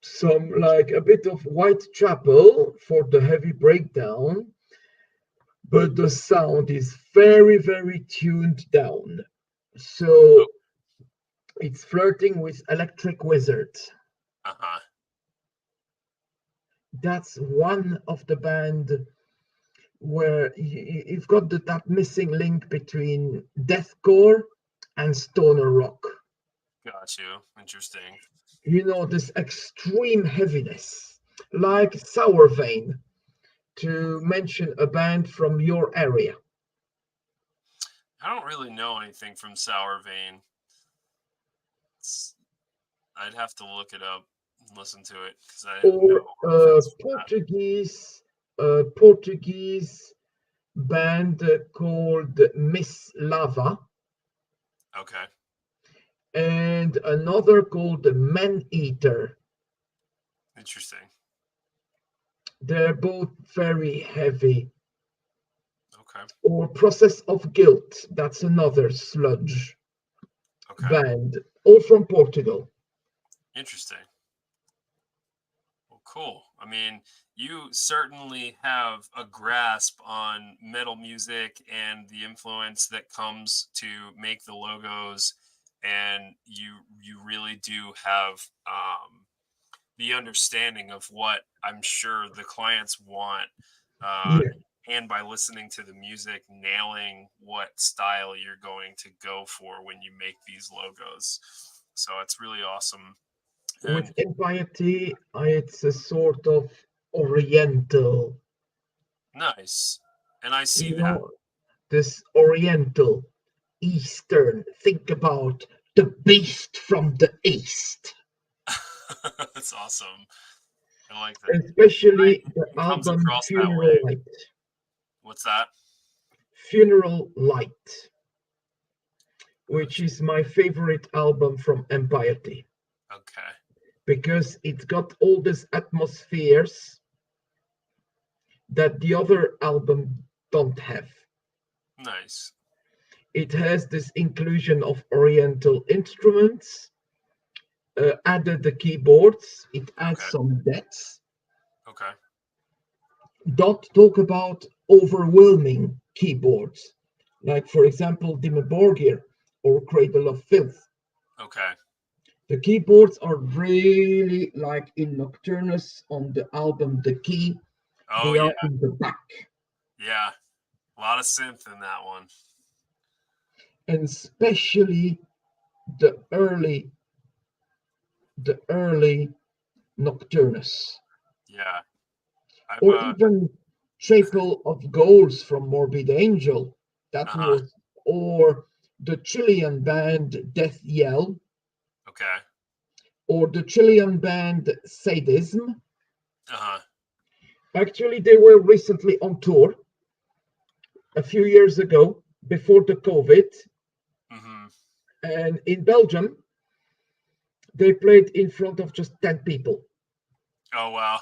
some like a bit of Whitechapel for the heavy breakdown, but the sound is very, very tuned down. Oh, So it's flirting with Electric Wizard. uh-huh. That's one of the band where you've got that missing link between deathcore and stoner rock. Got you. Interesting. You know, this extreme heaviness, Hmm. like Sour Vein, to mention a band from your area. I don't really know anything from Sour Vein. It's, I'd have to look it up and listen to it because I have no Or reference for Portuguese band called Miss Lava, that. Okay. and another called Man Eater. Interesting. They're both very heavy. Okay. Or Process of Guilt, that's another sludge Okay. band, all from Portugal. Interesting. Well, cool. I mean, you certainly have a grasp on metal music and the influence that comes to make the logos, and you really do have the understanding of what I'm sure the clients want, uh, Yeah, and by listening to the music, nailing what style you're going to go for when you make these logos. So it's really awesome. with And Impiety, it's a sort of Oriental, nice. And I see you that. know, this Oriental, Eastern. Think about the beast from the East, That's awesome. I like that. especially the It comes album across that Funeral way. Light. What's that? Funeral Light, which Gotcha. is my favorite album from Impiety Okay. because it's got all these atmospheres that the other album don't have. Nice. It has this inclusion of Oriental instruments, added the keyboards, it adds Okay. some depths. Okay. Don't talk about overwhelming keyboards, like for example Dimmu Borgir or Cradle of Filth. Okay. The keyboards are really like in Nocturnus on the album The Key, Oh they yeah. are in the back. Yeah. A lot of synth in that one. And especially the early the early Nocturnus. Yeah. I've Or even Chapel of Goals from Morbid Angel. That uh-huh. was, or the Chilean band Death Yell, Okay. or the Chilean band Sadism. Uh-huh. Actually, they were recently on tour a few years ago before the COVID, Mm-hmm. and in Belgium, they played in front of just 10 people. Oh wow.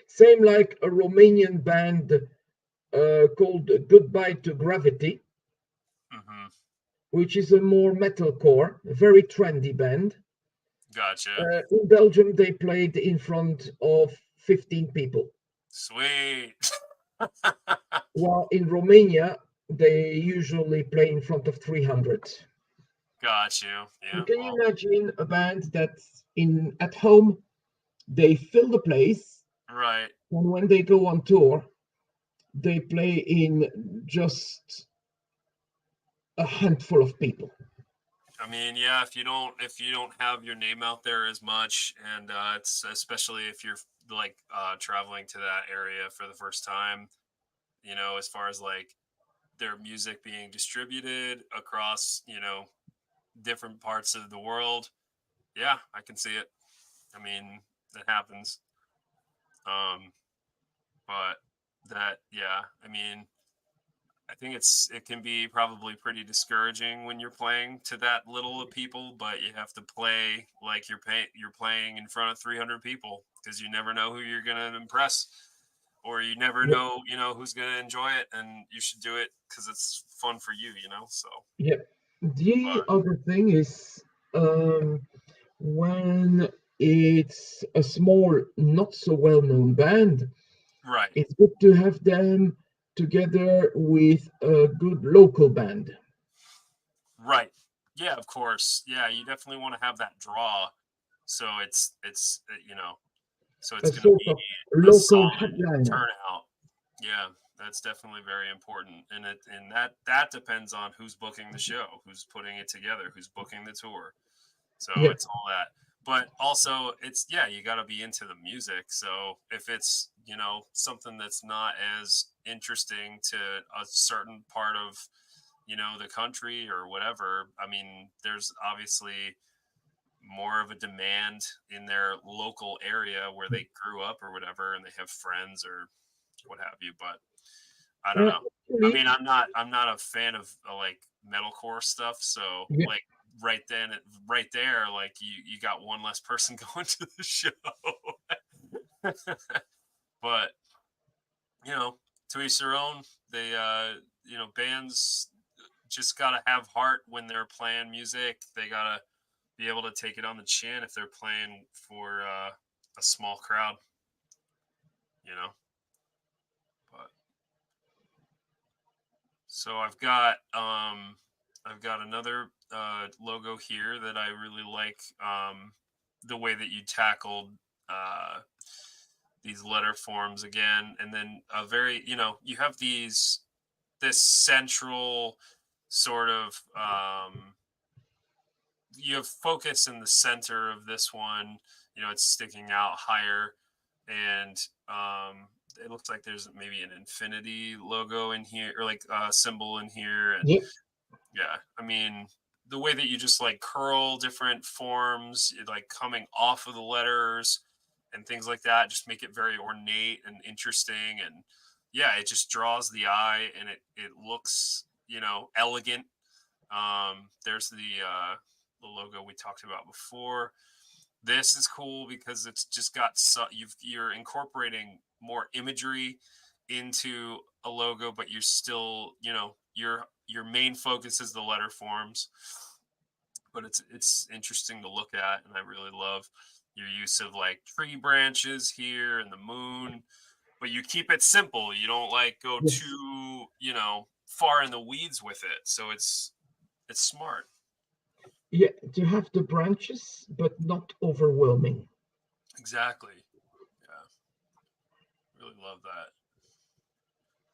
Same like a Romanian band called Goodbye to Gravity, Mm-hmm. which is a more metalcore, a very trendy band. Gotcha. In Belgium, they played in front of 15 people, Sweet. while in Romania, they usually play in front of 300. Got you. So Yeah. can you Well, imagine a band that's in at home, they fill the place, right. and when they go on tour, they play in just a handful of people. I mean, yeah, if you don't have your name out there as much, and it's especially if you're like traveling to that area for the first time, as far as like their music being distributed across, different parts of the world. Yeah, I can see it. I mean, that happens. Um, but yeah, I mean, I think it can be probably pretty discouraging when you're playing to that little of people, but you have to play like you're playing in front of 300 people because you never know who you're gonna impress, or you never Yeah, know who's gonna enjoy it, and you should do it because it's fun for you. So, yeah. The but other thing is um, when it's a small, not so well known band, right, it's good to have them together with a good local band, right, yeah, of course, yeah, you definitely want to have that draw, so so it's a gonna sort be of a local solid headliner. turnout. Yeah, that's definitely very important, and that depends on who's booking the show, who's putting it together, who's booking the tour. So Yeah, it's all that. But also, it's yeah, you got to be into the music. So if it's something that's not as interesting to a certain part of the country or whatever, I mean, there's obviously more of a demand in their local area where they grew up or whatever, and they have friends or what have you. But I don't know. I actually, mean, I'm not a fan of like metalcore stuff. So yeah, like right then, right there, like you got one less person going to the show. But to each their own. They bands just gotta have heart when they're playing music. They gotta be able to take it on the chin if they're playing for a small crowd. You know, but so I've got another logo here that I really like. The way that you tackled uh, these letter forms again, and then a very you have this central sort of you have focus in the center of this one. It's sticking out higher, and it looks like there's maybe an infinity logo in here, or like a symbol in here. And Yeah. yeah, I mean, the way that you just like curl different forms, like coming off of the letters and things like that, just make it very ornate and interesting. And yeah, it just draws the eye, and it looks elegant. There's the logo we talked about before. This is cool because it's just got you're incorporating more imagery into a logo, but you're still your main focus is the letter forms. But it's interesting to look at, and I really love your use of like tree branches here and the moon, but you keep it simple. You don't like go Yes. too far in the weeds with it. So it's smart. Yeah, to have the branches, but not overwhelming. Exactly. Yeah, really love that.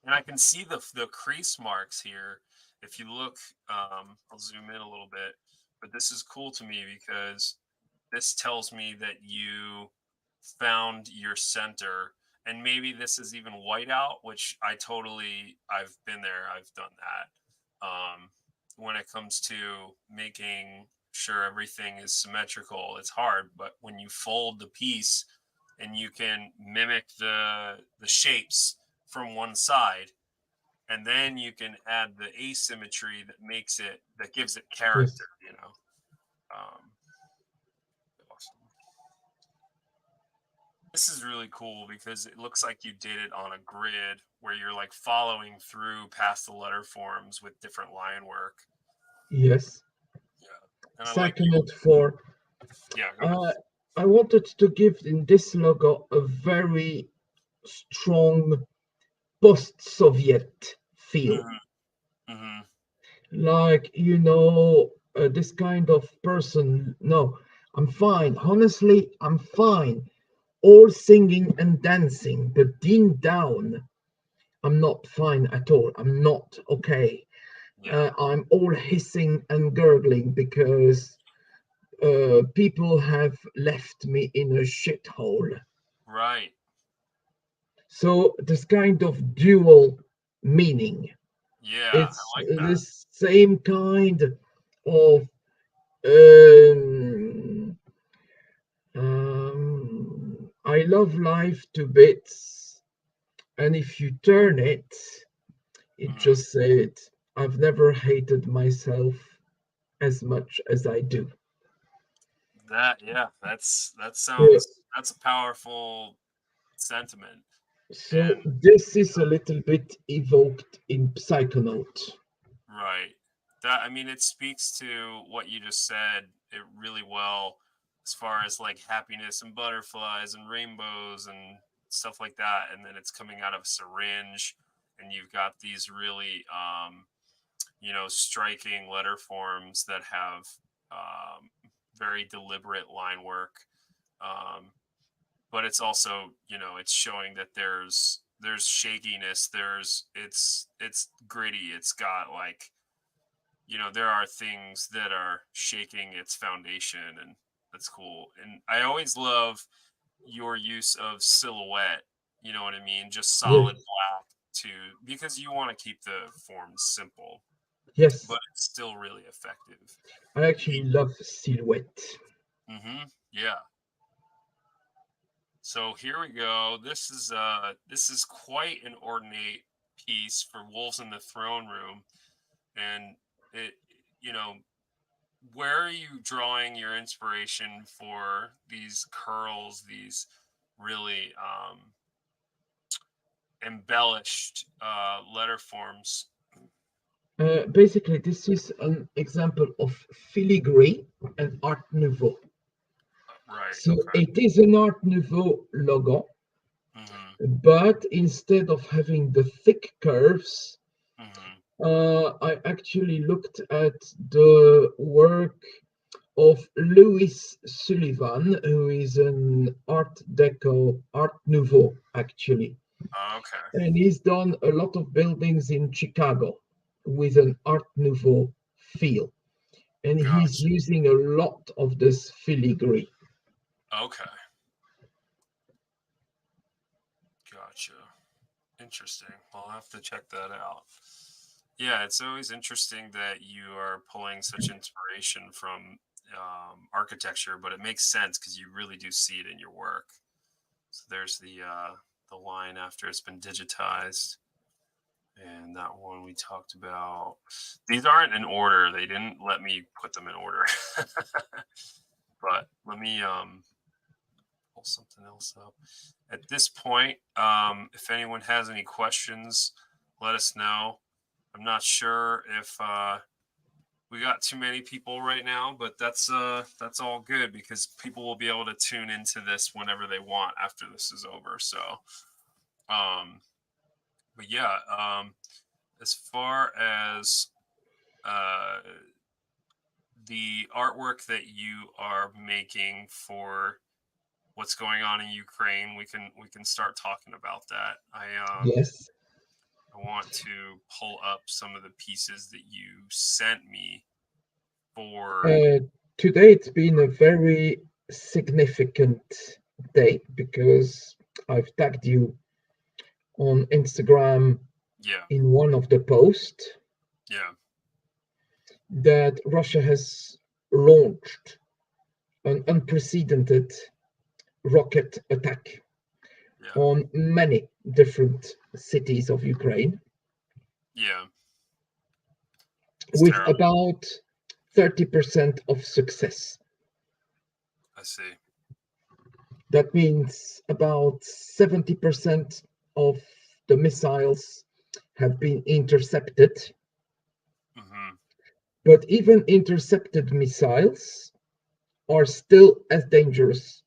And I can see the crease marks here. If you look, I'll zoom in a little bit, but this is cool to me because this tells me that you found your center. And maybe this is even whiteout, which I've been there, I've done that. When it comes to making sure everything is symmetrical, it's hard, but when you fold the piece and you can mimic the shapes from one side, and then you can add the asymmetry that gives it Yes. character. Um, awesome. This is really cool because it looks like you did it on a grid where you're like following through past the letter forms with different line work. Yes. Yeah, and I like Second note for yeah, go ahead. uh, I wanted to give in this logo a very strong post-Soviet feel. Mm-hmm, mm-hmm, Like, this kind of person. No, I'm fine. Honestly, I'm fine. All singing and dancing, but deep down, I'm not fine at all. I'm not okay. yeah, I'm all hissing and gurgling because people have left me in a shithole. right. So this kind of dual meaning. Yeah, It's I like that. the same kind of um, I love life to bits, and if you turn it, it Mm-hmm. just said, I've never hated myself as much as I do. Yeah, Yeah. that's a powerful sentiment. So And this is a little bit evoked in Psychonaut. right. That I mean, it speaks to what you just said it really well, as far as like happiness and butterflies and rainbows and stuff like that. And then it's coming out of a syringe, and you've got these really striking letter forms that have um, very deliberate line work. Um, but it's also it's showing that there's shakiness, it's gritty, it's got like there are things that are shaking its foundation, and that's cool. And I always love your use of silhouette, you know what I mean, just Yes, solid black, to because you want to keep the forms simple, yes, but it's still really effective. I actually love silhouette. Mm-hmm. Yeah. So here we go. This is quite an ornate piece for Wolves in the Throne Room, and it you know where are you drawing your inspiration for these curls, these really embellished letter forms. Basically, this is an example of filigree and Art Nouveau. Right. So Okay. it is an Art Nouveau logo, Mm-hmm. but instead of having the thick curves, Mm-hmm. I actually looked at the work of Louis Sullivan, who is an Art Deco, Art Nouveau actually. Okay. And he's done a lot of buildings in Chicago with an Art Nouveau feel. And he's Gotcha. using a lot of this filigree. Okay. Gotcha. Interesting. I'll have to check that out. Yeah, it's always interesting that you are pulling such inspiration from architecture, but it makes sense because you really do see it in your work. So there's the line after it's been digitized, and that one we talked about. These aren't in order. They didn't let me put them in order. But let me pull something else up. At this point, if anyone has any questions, let us know. I'm not sure if we got too many people right now, but that's all good because people will be able to tune into this whenever they want after this is over. So, um, but yeah, as far as uh, the artwork that you are making for what's going on in Ukraine, we can start talking about that. Yes. I want to pull up some of the pieces that you sent me for. Uh, Today it's been a very significant day because I've tagged you on Instagram Yeah, in one of the posts yeah, that Russia has launched an unprecedented rocket attack yeah, on many different cities of Ukraine yeah. It's with terrible. about 30% of success. I see. That means about 70% of the missiles have been intercepted, Hmm. but even intercepted missiles are still as dangerous.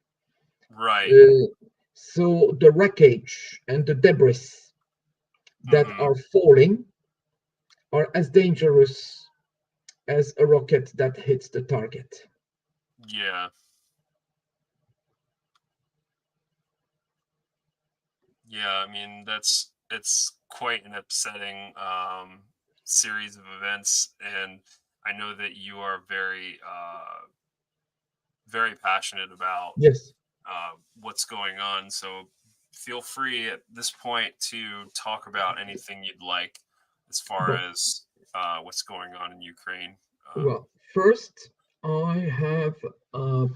Right. Uh, so the wreckage and the debris that Hmm. are falling are as dangerous as a rocket that hits the target. Yeah. Yeah. I mean, it's quite an upsetting series of events, and I know that you are very passionate about Yes, what's going on. So feel free at this point to talk about anything you'd like as far but as what's going on in Ukraine. well, first I have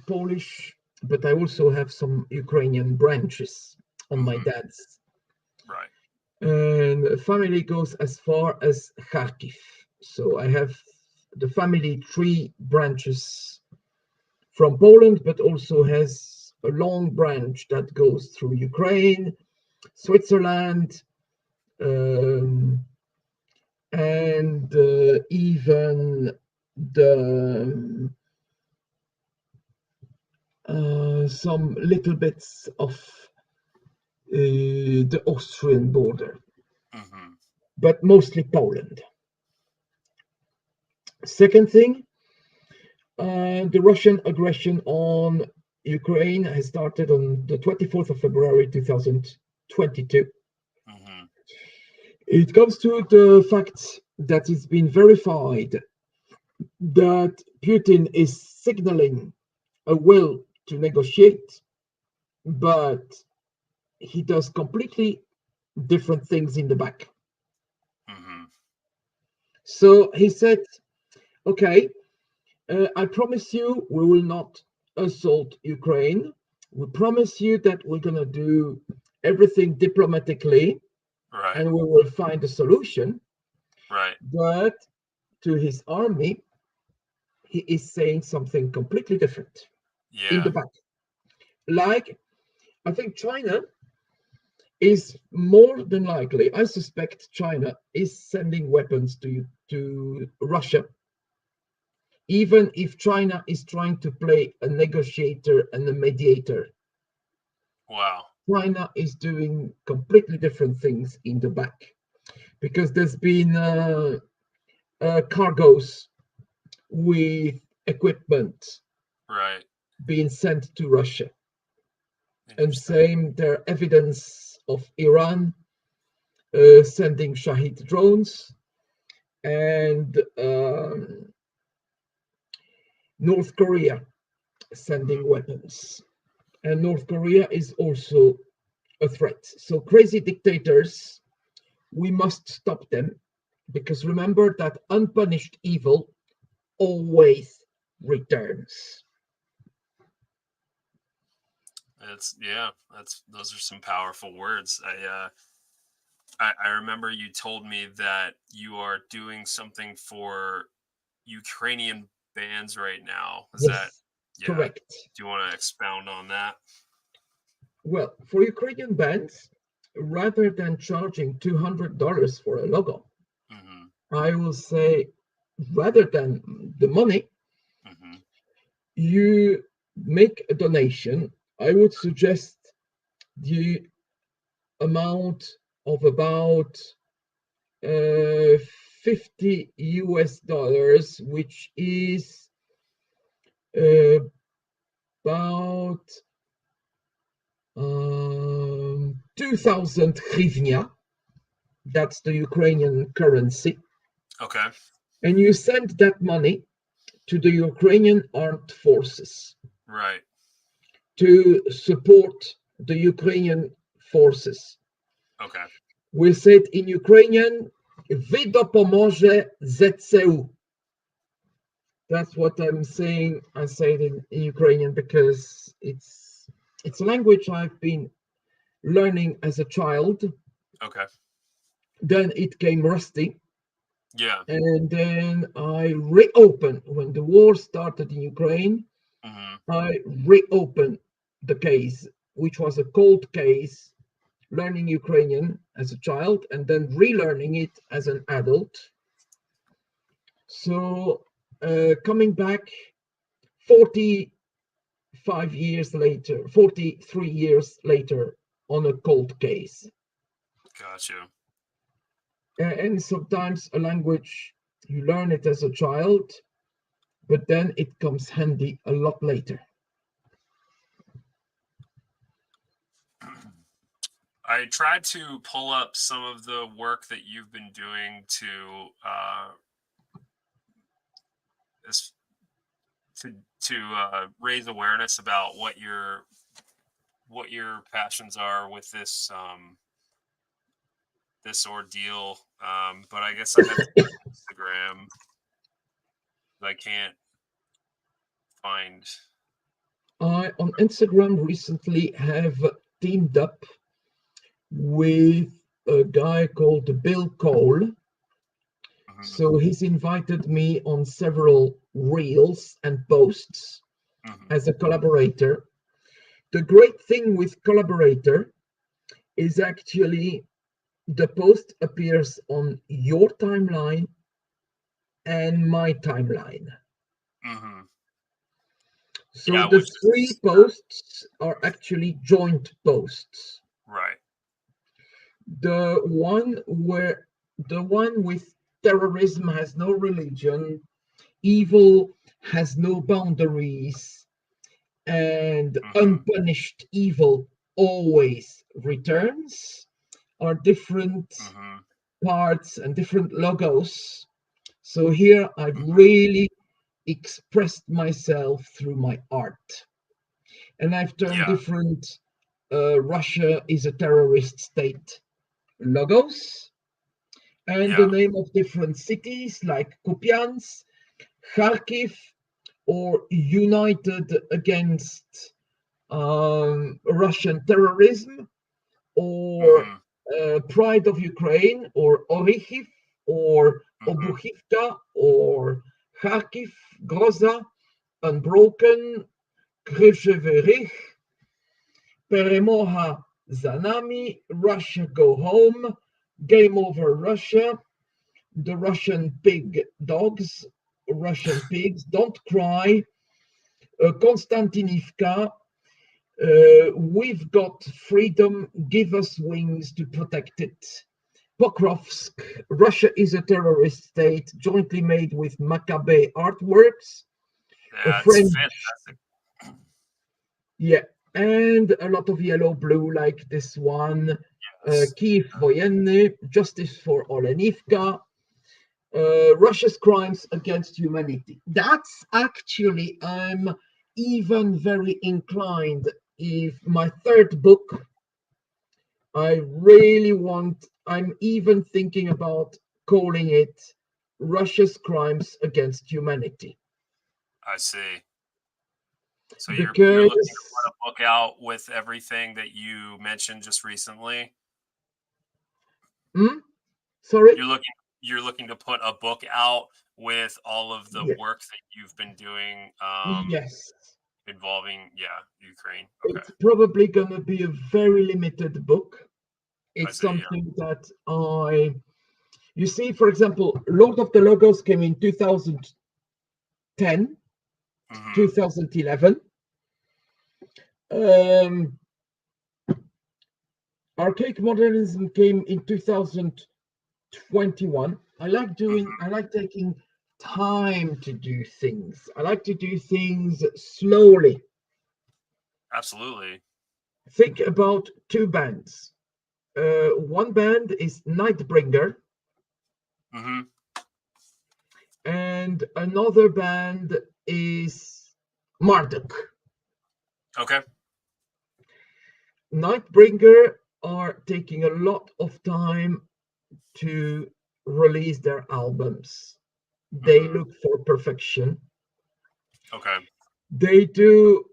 Polish, but I also have some Ukrainian branches on my Hmm. dad's. Right. And family goes as far as Kharkiv. So I have the family tree branches from Poland, but also has a long branch that goes through Ukraine, Switzerland, um, and even the some little bits of the Austrian border, Hmm. but mostly Poland. Second thing, the Russian aggression on Ukraine has started on the 24th of February 2022. Hmm. It comes to the fact that it's been verified that Putin is signaling a will to negotiate, but he does completely different things in the back. Hmm. So he said, okay, I promise you we will not assault Ukraine. We promise you that we're going to do everything diplomatically Right. and we will find a solution. Right. But to his army, he is saying something completely different in the Yeah. back. Like, I think China is more than likely, I suspect China is sending weapons to Russia, even if China is trying to play a negotiator and a mediator. Wow. China is doing completely different things in the back, because there's been cargoes with equipment Right. being sent to Russia. And Interesting. same, there are evidence of Iran sending Shahid drones, and North Korea sending weapons. And North Korea is also a threat. So crazy dictators, we must stop them, because remember that unpunished evil always returns. Those are some powerful words. I remember you told me that you are doing something for Ukrainian bands right now. Is that, Yes, yeah? correct. Do you want to expound on that? Well, for Ukrainian bands, rather than charging $200 for a logo, Mm-hmm. I will say, rather than the money, Mm-hmm. you make a donation. I would suggest the amount of about 50 US dollars, which is about 2,000 hryvnia. That's the Ukrainian currency. Okay. And you send that money to the Ukrainian armed forces Right. to support the Ukrainian forces. Okay. We said in Ukrainian, "Wy dopomоже ZCU." That's what I'm saying. I say it in Ukrainian because it's a language I've been learning as a child. Okay. Then it came rusty. Yeah. And then I reopened when the war started in Ukraine. Mm-hmm. I reopened the case, which was a cold case, learning Ukrainian as a child and then relearning it as an adult. So coming back 43 years later on a cold case. Gotcha. And sometimes a language, you learn it as a child, but then it comes handy a lot later. I tried to pull up some of the work that you've been doing as- to raise awareness about what your passions are with this ordeal. But I guess I have to go to Instagram. I can't find. I on Instagram recently have teamed up with a guy called Bill Cole. Mm-hmm. So he's invited me on several reels and posts Mm-hmm. as a collaborator. The great thing with collaborator is actually the post appears on your timeline and my timeline. Mm-hmm. So Yeah, the which three is posts are actually joint posts. right. The one with terrorism has no religion, evil has no boundaries, and Mm-hmm. unpunished evil always returns are different Mm-hmm. parts and different logos. So here I've Mm-hmm. really expressed myself through my art. And I've turned Yeah. different Russia is a terrorist state logos and the Yeah. name of different cities like Kupiansk, Kharkiv, or United Against Russian Terrorism, or Mm-hmm. Pride of Ukraine, or Orikhiv, or Mm-hmm. Obuchivka, or Kharkiv, Groza, Unbroken, Krzywy Rih, Peremoha Zanami, Russia go home, game over Russia, the Russian pig dogs, Russian pigs, don't cry, Konstantinivka, we've got freedom, give us wings to protect it. Pokrovsk, Russia is a terrorist state, jointly made with Maccabee Artworks. Yeah, it's French, fantastic. yeah, and a lot of yellow, blue, like this one. Yes. Kiev Voyenny, Justice for Olenivka, Russia's crimes against humanity. That's actually, I'm even very inclined. If my third book, I really want, I'm even thinking about calling it Russia's Crimes Against Humanity. I see. So you're looking to Because, put a book out with everything that you mentioned just recently. sorry? You're looking to put a book out with all of the Yeah, work that you've been doing yes. involving Ukraine. Okay. It's probably going to be a very limited book. I It's see. Yeah. something that you see, for example, Lord of the Logos came in 2010, Hmm. 2011. Um, Archaic Modernism came in 2021. I like taking time to do things. I like to do things slowly. Absolutely. Think about two bands. One band is Nightbringer, Hmm. and another band is Marduk. Okay. Nightbringer are taking a lot of time to release their albums. They Hmm. look for perfection. Okay. They do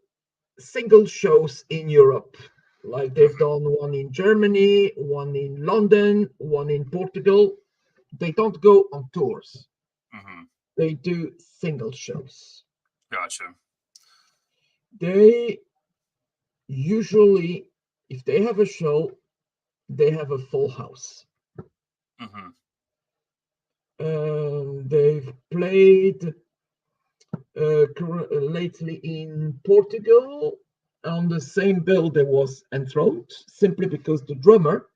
single shows in Europe, like they've Hmm. done one in Germany, one in London, one in Portugal. They don't go on tours, Hmm. they do single shows. Gotcha. They usually, if they have a show, they have a full house. Hmm. They've played lately in Portugal. On the same bill, there was Enthroned, simply because the drummer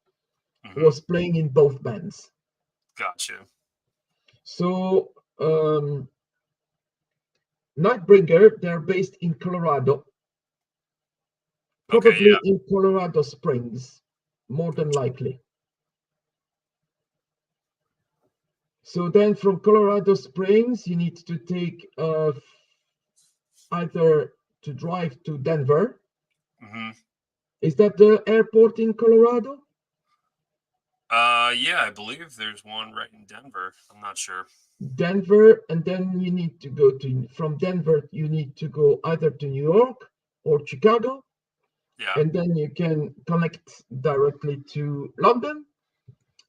Hmm. was playing in both bands. Gotcha. So, Nightbringer, they're based in Colorado, Okay. probably in Colorado Springs, more than likely. So then from Colorado Springs, you need to take either to drive to Denver. Yeah. Hmm. Is that the airport in Colorado? Yeah, I believe there's one right in Denver. I'm not sure. Denver, and then you need to go to, from Denver, you need to go either to New York or Chicago, Yeah. and then you can connect directly to London,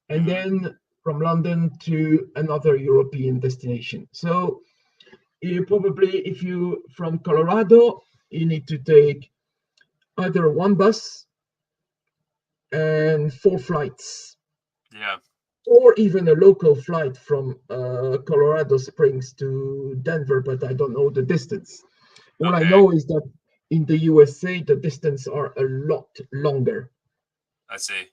and Hmm. then from London to another European destination. So you probably, if you from Colorado, you need to take either one bus and four flights, Yeah. or even a local flight from Colorado Springs to Denver, but I don't know the distance. All I Okay. know is that in the USA, the distance are a lot longer. I see.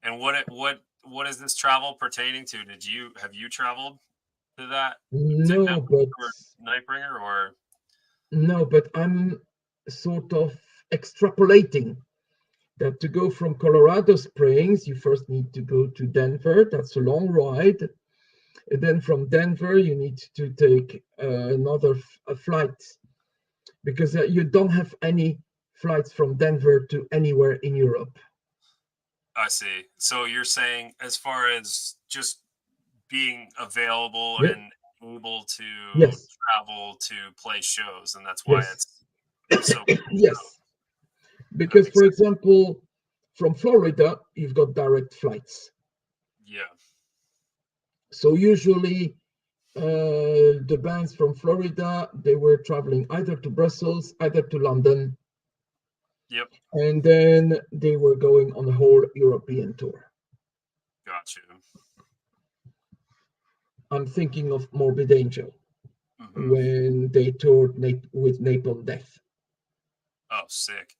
And what is this travel pertaining to? Have you traveled to that to No, Netflix but or Nightbringer or no, but I'm sort of extrapolating that to go from Colorado Springs, you first need to go to Denver. That's a long ride. And then from Denver, you need to take another flight because you don't have any flights from Denver to anywhere in Europe. I see. So you're saying as far as just being available Yeah. and able to Yes. travel to play shows, and that's why Yes. it's so Yes. that Because, makes for sense. example, from Florida, you've got direct flights. Yeah. So usually the bands from Florida, they were traveling either to Brussels, either to London, Yep. And then they were going on a whole European tour. Gotcha. I'm thinking of Morbid Angel Mm-hmm. when they toured with Napalm Death. Oh, sick.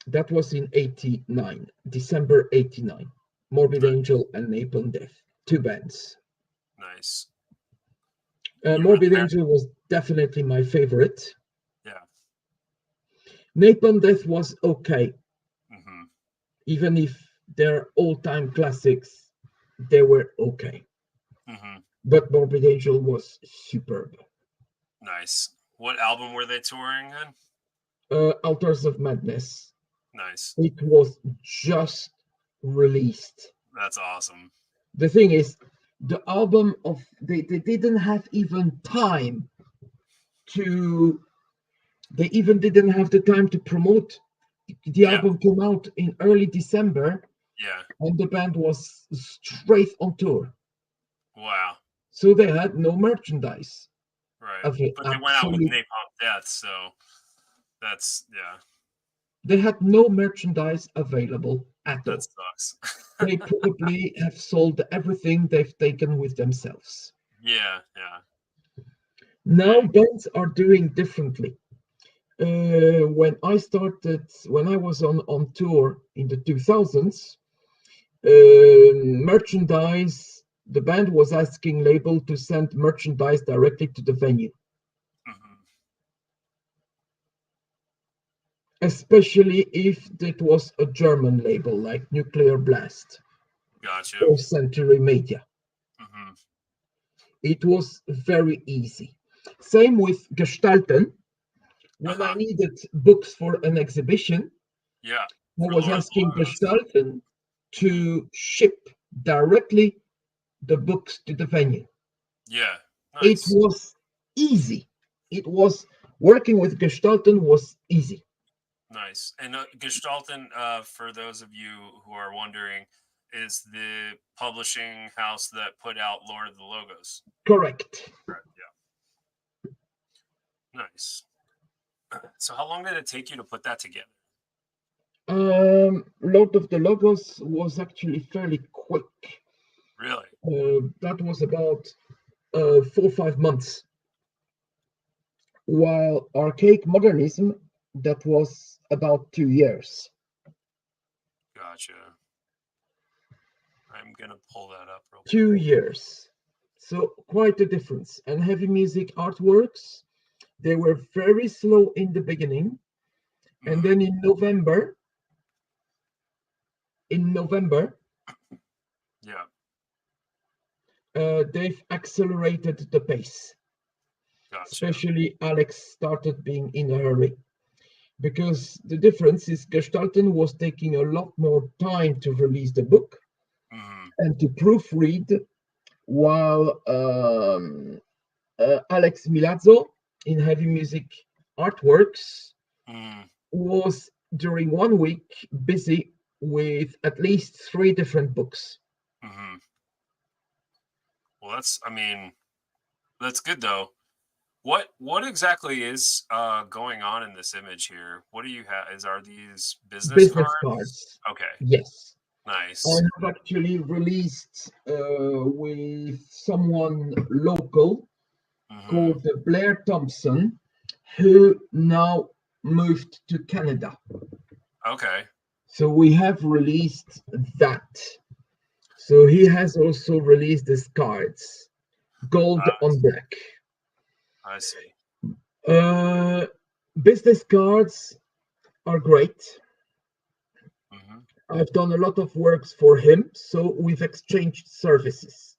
That was in 89, December 89. Morbid Angel and Napalm Death, two bands. Nice. Morbid Angel was definitely my favorite. Yeah. Napalm Death was okay. Mm-hmm. Even if they're all-time classics, they were okay. Mm-hmm. But Morbid Angel was superb. Nice. What album were they touring then? Altars of Madness. Nice. It was just released. That's awesome. The thing is, the album of they didn't have even time to. They even didn't have the time to promote. The album came out in early December. Yeah. And the band was straight on tour. Wow. So they had no merchandise. Right. Okay, But they went out with Napalm Death, so that's, yeah. They had no merchandise available at all. That sucks. They probably have sold everything they've taken with themselves. Yeah, yeah. Now bands are doing differently. When I was on tour in the 2000s, merchandise, the band was asking label to send merchandise directly to the venue. Mm-hmm. Especially if it was a German label like Nuclear Blast Gotcha. or Century Media. Mm-hmm. It was very easy. Same with Gestalten. When I needed books for an exhibition, yeah, I was asking Gestalten to ship directly the books to the venue. Yeah, It nice. was easy. It was working with Gestalten was easy. Nice. And Gestalten, for those of you who are wondering, is the publishing house that put out Lord of the Logos. Correct. Right, yeah. Nice. So how long did it take you to put that together? Lord of the Logos was actually fairly quick. Really? That was about 4 or 5 months. While Archaic Modernism, that was about 2 years. Gotcha. I'm going to pull that up real quick. 2 years. So quite a difference. And heavy music artworks, they were very slow in the beginning. And then in November, yeah, they've accelerated the pace. gotcha. Especially Alex started being in a hurry. Because the difference is Gestalten was taking a lot more time to release the book and to proofread, while Alex Milazzo in Heavy Music Artworks was during 1 week busy with at least 3 different books. Well, that's good though. What exactly is going on in this image here? What do you have? Are these business cards? Okay. Yes. Nice. I have actually released with someone local called Blair Thompson, who now moved to Canada. Okay. So we have released that. So he has also released his cards, gold on black. I see. Business cards are great. I've done a lot of works for him, so we've exchanged services.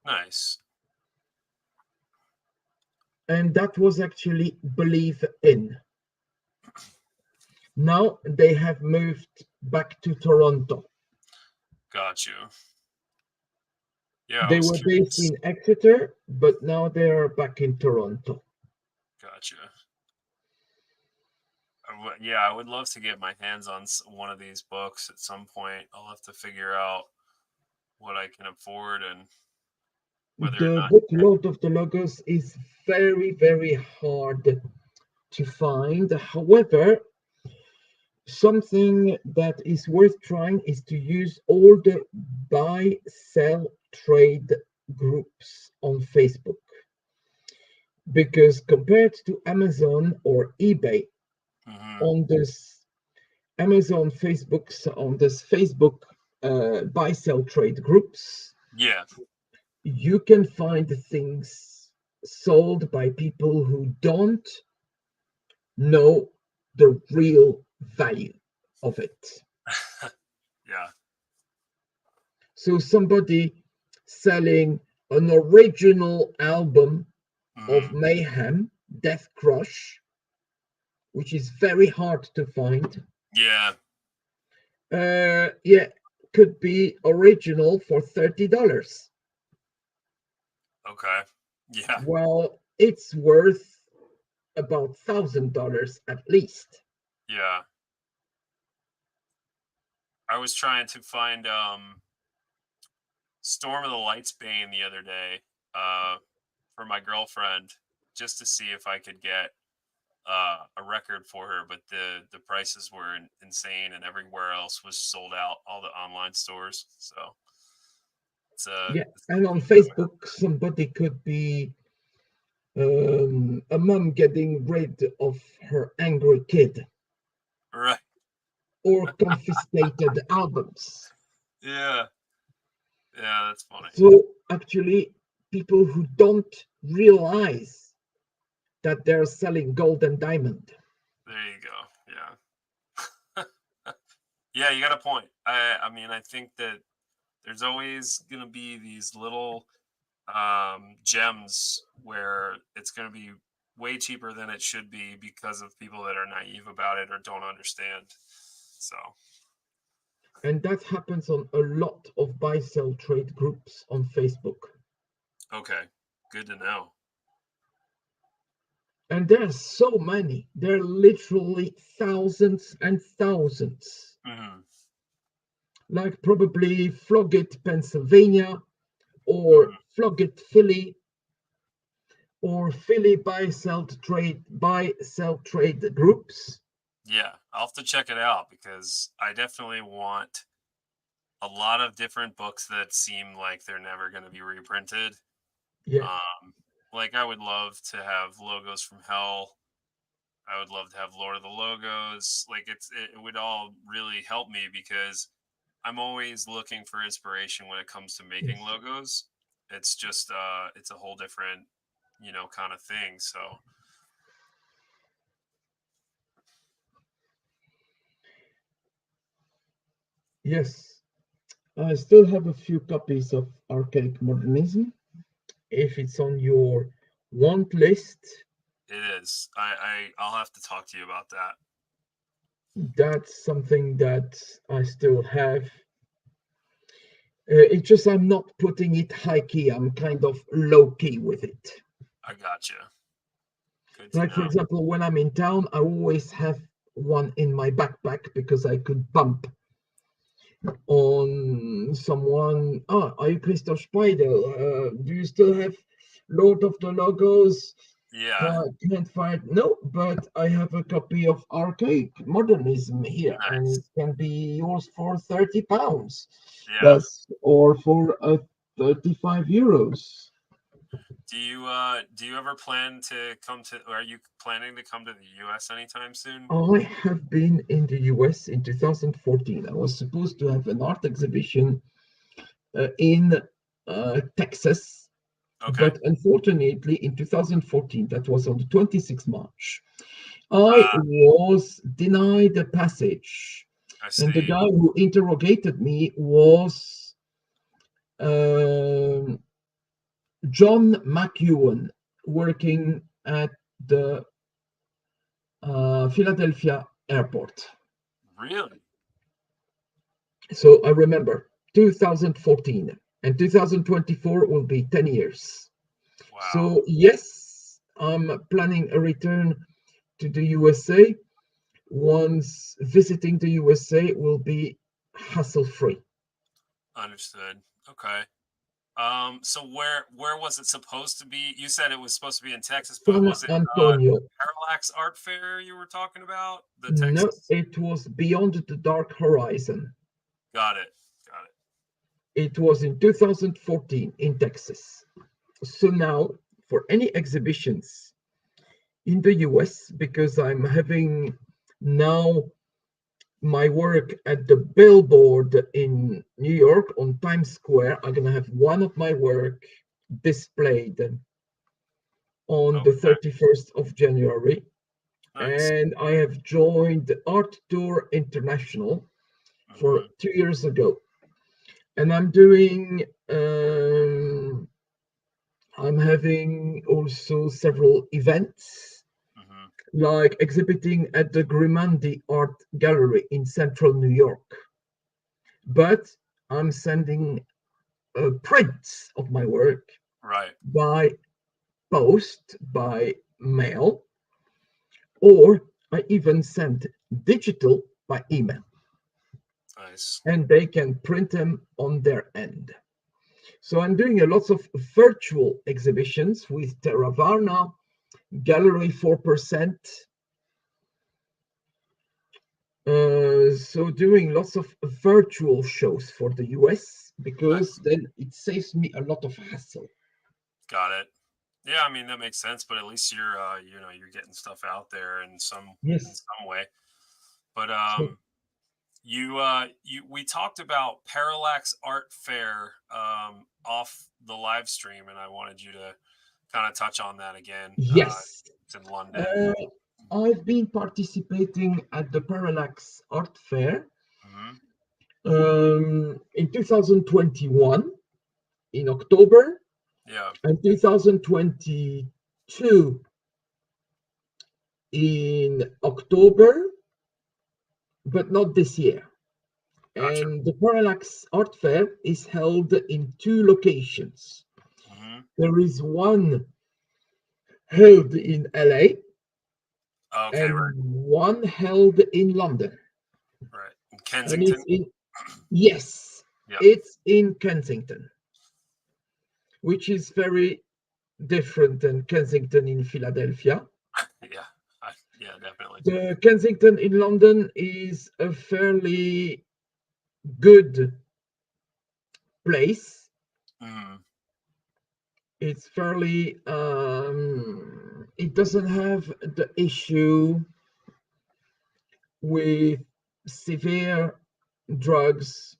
Nice. And that was actually Believe In. Now they have moved back to Toronto. Got you. Yeah, they were based in Exeter, but now they are back in Toronto. Gotcha. Yeah, I would love to get my hands on one of these books at some point. I'll have to figure out what I can afford and whether or not. The book Lord of the Logos is very, very hard to find. However, something that is worth trying is to use all the buy, sell, trade groups on Facebook. Because compared to Amazon or eBay, Hmm. on this Amazon, on this Facebook buy, sell, trade groups, Yeah. you can find things sold by people who don't know the real value of it. Yeah. So somebody selling an original album of Hmm. Mayhem, Death Crush, which is very hard to find. Yeah. Yeah, could be original for $30. Okay. Yeah. Well, it's worth about $1,000 at least. Yeah. I was trying to find Storm of the Lights Bane the other day uh, for my girlfriend, just to see if I could get a record for her, but the prices were insane, and everywhere else was sold out. All the online stores, so Yeah, it's and on something that Facebook, somebody could be a mom getting rid of her angry kid right. or confiscated albums. Yeah, yeah, that's funny. So actually, people who don't realize that they're selling gold and diamond. There you go. Yeah, yeah, you got a point. I mean, I think that there's always gonna be these little gems where it's gonna be way cheaper than it should be because of people that are naive about it or don't understand. So And that happens on a lot of buy sell trade groups on Facebook. okay, good to know. And there are so many. There are literally thousands and thousands. Hmm. Like probably Flogit, Pennsylvania, or Hmm. Flogit, Philly, or Philly buy sell trade groups. Yeah, I'll have to check it out because I definitely want a lot of different books that seem like they're never going to be reprinted. Yeah. Um, like I would love to have Logos from Hell. I would love to have Lord of the Logos. Like it would all really help me because I'm always looking for inspiration when it comes to making Yes. logos. It's just it's a whole different, kind of thing. So, Yes. I still have a few copies of Archaic Modernism. If it's on your want list, it is. I'll have to talk to you about that. that's something that I still have. It's just I'm not putting it high key. I'm kind of low key with it. I gotcha. Good to Like, for know. example, when I'm in town, I always have one in my backpack because I could bump on someone. Ah, are you Christophe Szpajdel? Do you still have Lord of the Logos? Yeah. Can't find. No, but I have a copy of Archaic Modernism here, and it Nice. can be yours for £30 Yeah. plus, or for 35 euros. Do you ever plan to come to? Or are you planning to come to the U.S. anytime soon? I have been in the US in 2014. I was supposed to have an art exhibition in Texas, Okay. but unfortunately, in 2014, that was on the 26th March, I Uh, was denied a passage. I And the see. guy who interrogated me was um, John McEwen, working at the Philadelphia airport. Really? So I remember 2014 and 2024 will be 10 years. Wow. So, yes, I'm planning a return to the USA. Once visiting the USA will be hassle free. Understood. Okay. So where was it supposed to be? You said it was supposed to be in Texas, but San was it Antonio. Parallax Art Fair you were talking about? The No, Texas. it was Beyond the Dark Horizon. Got it. Got it. It was in 2014 in Texas. So now, for any exhibitions in the US, because I'm having now my work at the billboard in New York on Times Square, I'm gonna have one of my work displayed on the Okay. 31st of January. Nice. And I have joined the Art Tour International for Hmm. 2 years ago. And I'm having also several events, Hmm. like exhibiting at the Grimandi Art Gallery in central New York. But I'm sending prints of my work Right. by post, by mail, or I even send digital by email, Nice. and they can print them on their end. So I'm doing a lot of virtual exhibitions with Terravarna, Gallery 4%. So doing lots of virtual shows for the US, because Nice. then it saves me a lot of hassle. Got it. Yeah, I mean that makes sense, but at least you're you're getting stuff out there in Yes. some way. But So you we talked about Parallax Art Fair off the live stream, and I wanted you to kind of touch on that again. yes, It's in London. uh, I've been participating at the Parallax Art Fair Hmm. in 2021 in October, Yeah, and 2022 in October, but not this year. gotcha. And the Parallax Art Fair is held in two locations. Hmm. There is one held in LA Okay, and right, one held in London. right. In And it's Kensington. in, yes, Yep. it's in Kensington, which is very different than Kensington in Philadelphia. Yeah, yeah, definitely. The Kensington in London is a fairly good place. Hmm. It's fairly, it doesn't have the issue with severe drugs,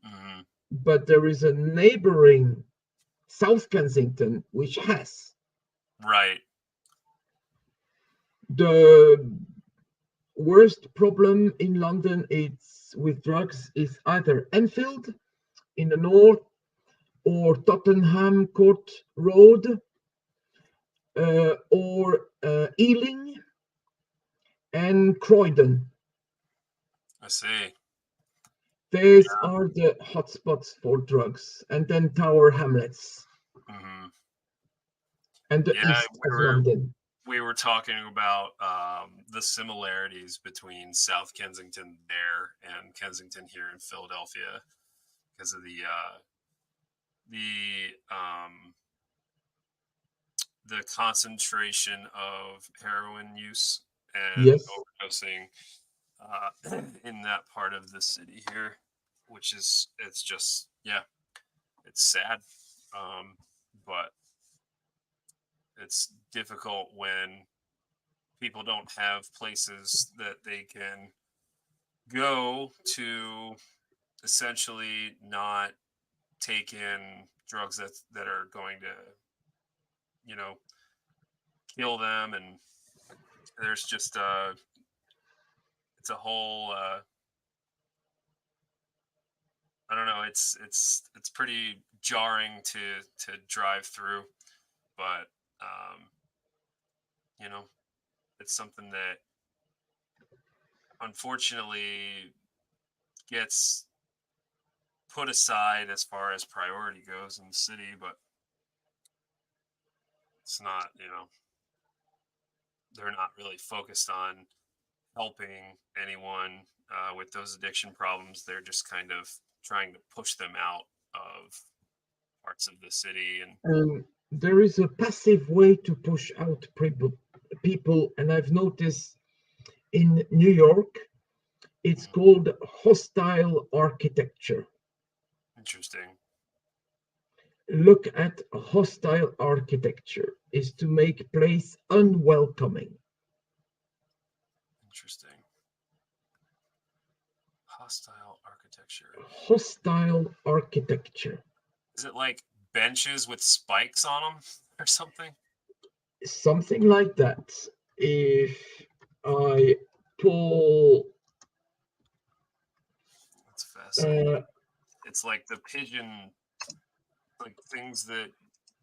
Hmm. but there is a neighboring South Kensington which has. Right. The worst problem in London it's with drugs is either Enfield in the north or Tottenham Court Road, or Ealing and Croydon. I see. These are the hotspots for drugs, and then Tower Hamlets Hmm. and the Yeah, east of London. we were talking about the similarities between South Kensington there and Kensington here in Philadelphia because of the the concentration of heroin use and Yes, overdosing in that part of the city here, which is it's just yeah, it's sad, but it's difficult when people don't have places that they can go to essentially not take in drugs that are going to you know kill them, and there's just it's a whole I don't know, it's pretty jarring to drive through, but um you know it's something that unfortunately gets put aside as far as priority goes in the city, but it's not, they're not really focused on helping anyone with those addiction problems. They're just kind of trying to push them out of parts of the city. And there is a passive way to push out people, and I've noticed in New York, it's called hostile architecture. interesting. Look at hostile architecture is to make place unwelcoming. Interesting. Hostile architecture. Hostile architecture. Is it like benches with spikes on them or something? Something like that. If I pull That's fascinating. It's like the pigeon, like things that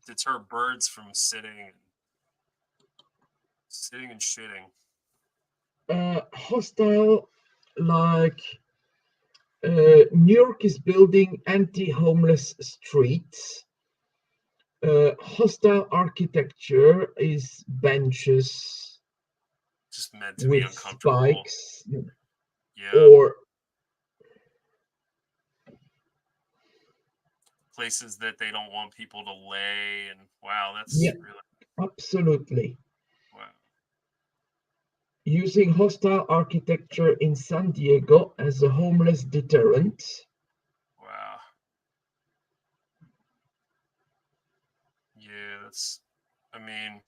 deter birds from sitting and shitting. Hostile, like New York is building anti-homeless streets. Hostile architecture is benches Just meant to be with uncomfortable. spikes, Yeah. or places that they don't want people to lay. And wow, that's yeah, really, absolutely. wow. Using hostile architecture in San Diego as a homeless deterrent. Wow. Yeah, that's, I mean,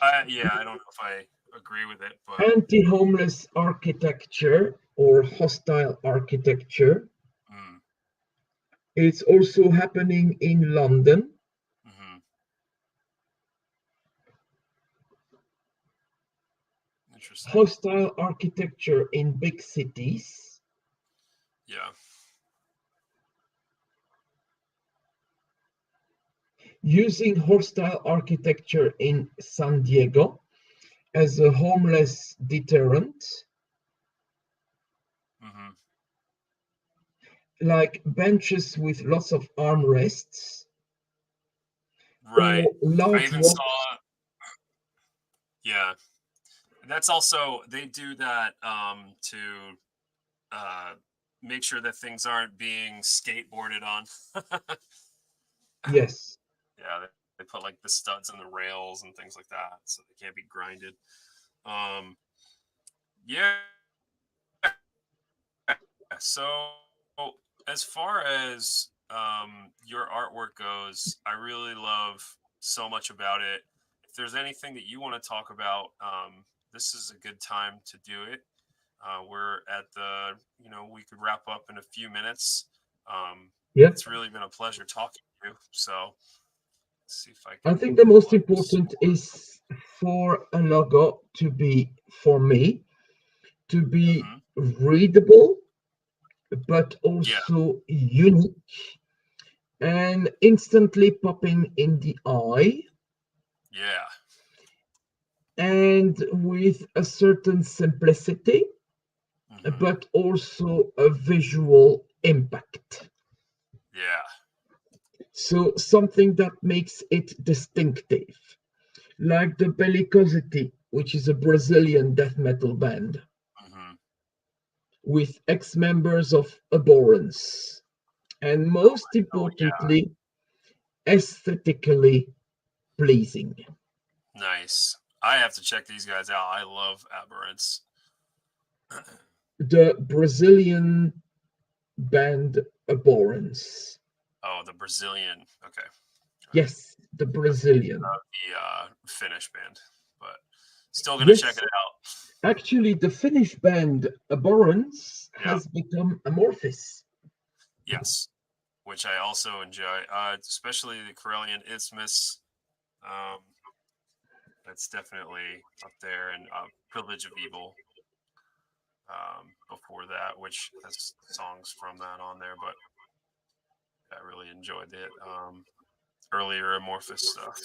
I don't know if I agree with it, but Anti-homeless architecture or hostile architecture. It's also happening in London. Interesting. Hostile architecture in big cities. Yeah. Using hostile architecture in San Diego as a homeless deterrent. Like benches with lots of armrests. Right. Or large I even rocks. saw, yeah. That's also, they do that to make sure that things aren't being skateboarded on. Yes. Yeah, they put like the studs in the rails and things like that, so they can't be grinded. Yeah. So as far as your artwork goes, I really love so much about it. If there's anything that you want to talk about, this is a good time to do it. We're at the, we could wrap up in a few minutes. Yeah. It's really been a pleasure talking to you. So let's see if I think the most important is for a logo to be, for me, to be readable, but also unique and instantly popping in the eye. Yeah. And with a certain simplicity, but also a visual impact. Yeah. So something that makes it distinctive, like the Bellicosity, which is a Brazilian death metal band with ex-members of Abhorrence, and most importantly, aesthetically pleasing. Nice. I have to check these guys out. I love Abhorrence. The Brazilian band Abhorrence. Oh, the Brazilian. Okay. Yes, the Brazilian. The Finnish band, but still gonna check it out. Actually, the Finnish band Abhorrence has become amorphous. Yes, which I also enjoy, especially the Karelian Isthmus. That's definitely up there, and Privilege of Evil. Before that, which has songs from that on there, but I really enjoyed it. Earlier Amorphous stuff.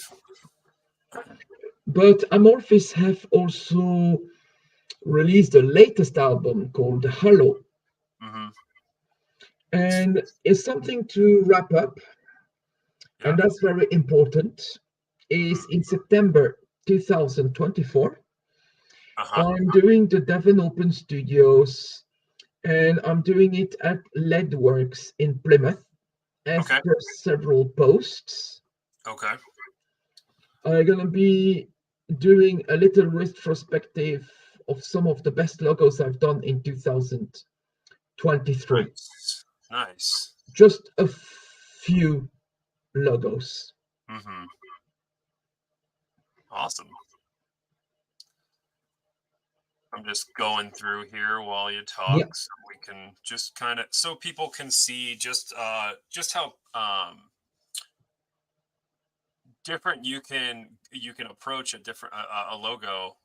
But Amorphis have also released the latest album called Hello. And it's something to wrap up, and that's very important, is in September 2024. I'm doing the Devon Open Studios and I'm doing it at Leadworks in Plymouth, as Okay. per several posts. Okay. I'm gonna be doing a little retrospective of some of the best logos I've done in 2023. Nice. Nice. Just a few logos. Mm-hmm. Awesome. I'm just going through here while you Yeah, talk, so we can just kind of, so people can see just how different you can approach a different a logo.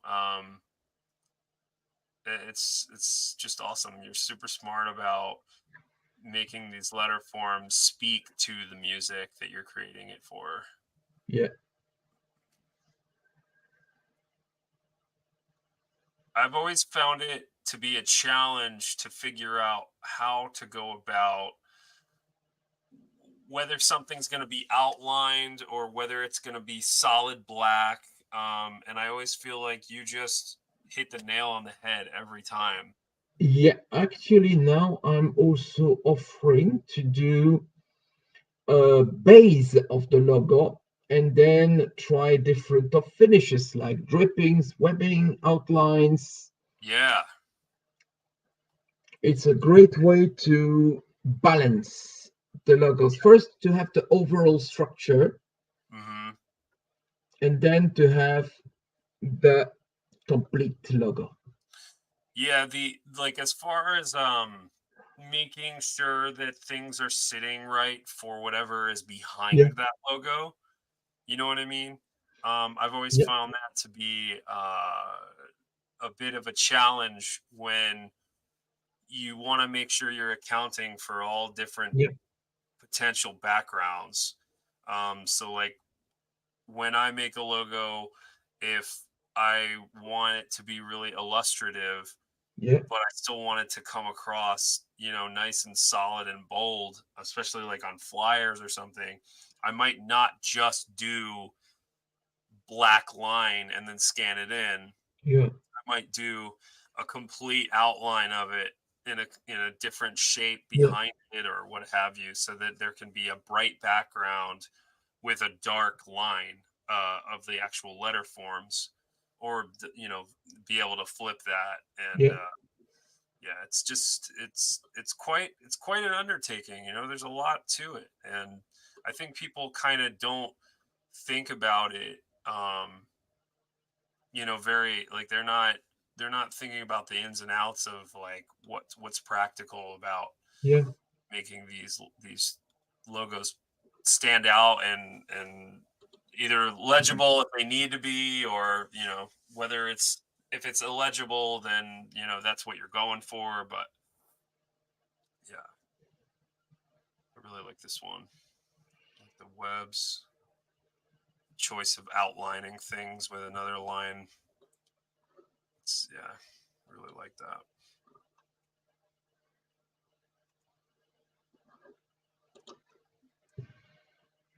It's just awesome. You're super smart about making these letter forms speak to the music that you're creating it for. yeah, I've always found it to be a challenge to figure out how to go about whether something's going to be outlined or whether it's going to be solid black. And I always feel like you just hit the nail on the head every time. yeah. Actually, now I'm also offering to do a base of the logo and then try different top finishes like drippings, webbing, outlines. Yeah. It's a great way to balance the logos. First, to have the overall structure, Hmm. and then to have the complete logo. Yeah, the like as far as making sure that things are sitting right for whatever is Yeah, behind that logo. You know what I mean? I've always yeah, found that to be a bit of a challenge when you want to make sure you're accounting for all different yeah, potential backgrounds. So like when I make a logo, if I want it to be really illustrative, yeah, but I still want it to come across, nice and solid and bold, especially like on flyers or something, I might not just do black line and then scan it in. yeah, I might do a complete outline of it in a different shape yeah, behind it or what have you, so that there can be a bright background with a dark line of the actual letter forms, or be able to flip that. And yeah, yeah, it's quite an undertaking. There's a lot to it, and I think people kind of don't think about it. Very like they're not thinking about the ins and outs of like what's practical about yeah, making these logos stand out and either legible if they need to be, or whether if it's illegible, then that's what you're going for. But yeah, I really like this one. Like the webs choice of outlining things with another line. Yeah, I really like that.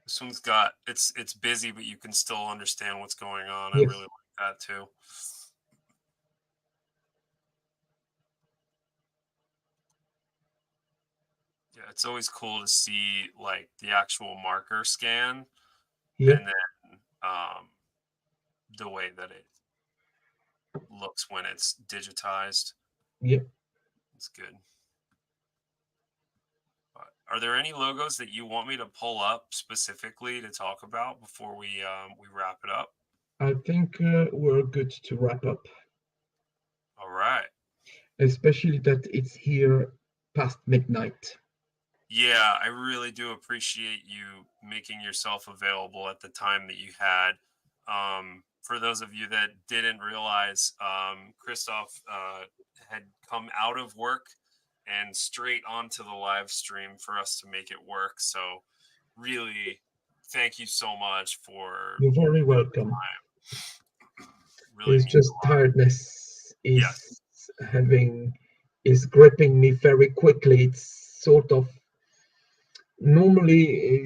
This one's got it's busy, but you can still understand what's going on. I yes, really like that too. Yeah, it's always cool to see like the actual marker scan, yeah, and then the way that it looks when it's digitized. yeah. It's good. But are there any logos that you want me to pull up specifically to talk about before we wrap it up? I think we're good to wrap up, All right. especially that it's here past midnight. Yeah, I really do appreciate you making yourself available at the time that you had. For those of you that didn't realize, Christophe had come out of work and straight onto the live stream for us to make it work. So, really, thank you so much for You're very welcome. really It's means a just lot. tiredness Yes. is gripping me very quickly. It's sort of normally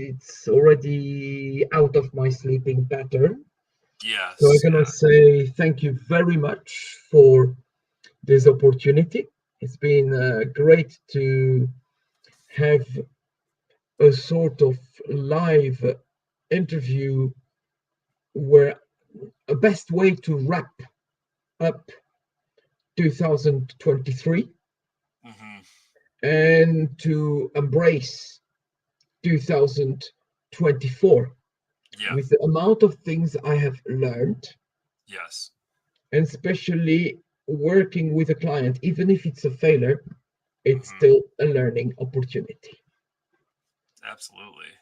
it's already out of my sleeping pattern. So I'm Yes. gonna Yeah. say thank you very much for this opportunity. It's been great to have a sort of live interview where a best way to wrap up 2023 Hmm. and to embrace 2024 Yeah. with the amount of things I have learned, Yes. and especially working with a client, even if it's a failure, it's Hmm. still a learning opportunity. Absolutely.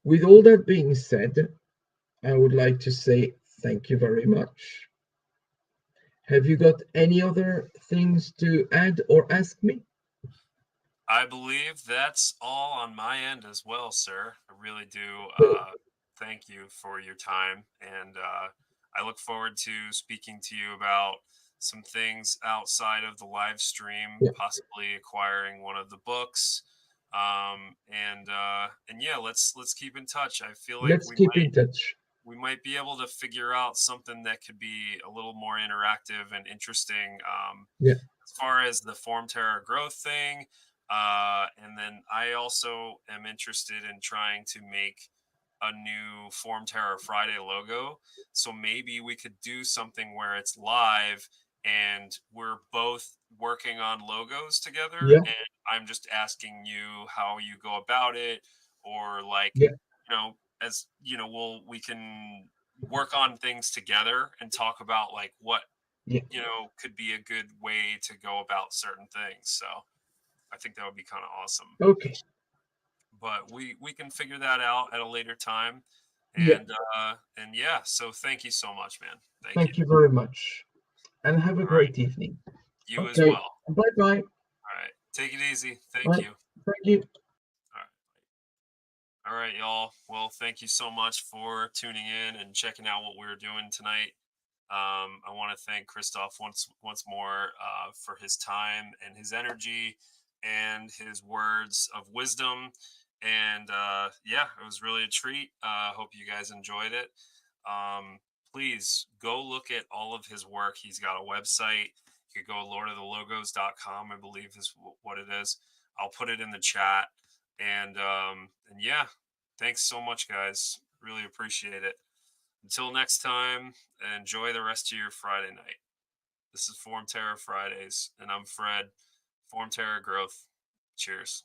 With all that being said, I would like to say thank you very much. Have you got any other things to add or ask me? I believe that's all on my end as well, sir. I really do thank you for your time. And I look forward to speaking to you about some things outside of the live stream, Yeah, possibly acquiring one of the books. And yeah, let's keep in touch. I feel like let's keep in touch. we might be able to figure out something that could be a little more interactive and interesting, Yeah, as far as the form terror growth thing. And then I also am interested in trying to make a new Form Terror Friday logo. So maybe we could do something where it's live and we're both working on logos together. yeah, And I'm just asking you how you go about it, or like, yeah, as we can work on things together and talk about like what yeah. could be a good way to go about certain things. So I think that would be kind of awesome. Okay. But we can figure that out at a later time. Yeah. And yeah, so thank you so much, man. Thank you. Thank you very much. And have a All right. great evening. You as Okay. well. Bye bye. All right. Take it easy. Thank Bye. you. Thank you. All right. All right, y'all. Well, thank you so much for tuning in and checking out what we're doing tonight. I want to thank Christoph once more for his time and his energy and his words of wisdom. And yeah, it was really a treat. Hope you guys enjoyed it. Um, Please go look at all of his work. He's got a website. You could go lordoftheLogos.com, I believe is what it is. I'll put it in the chat. And yeah, thanks so much, guys. Really appreciate it. Until next time, enjoy the rest of your Friday night. This is Form Terror Fridays, and I'm Fred. Form Terror Growth. Cheers.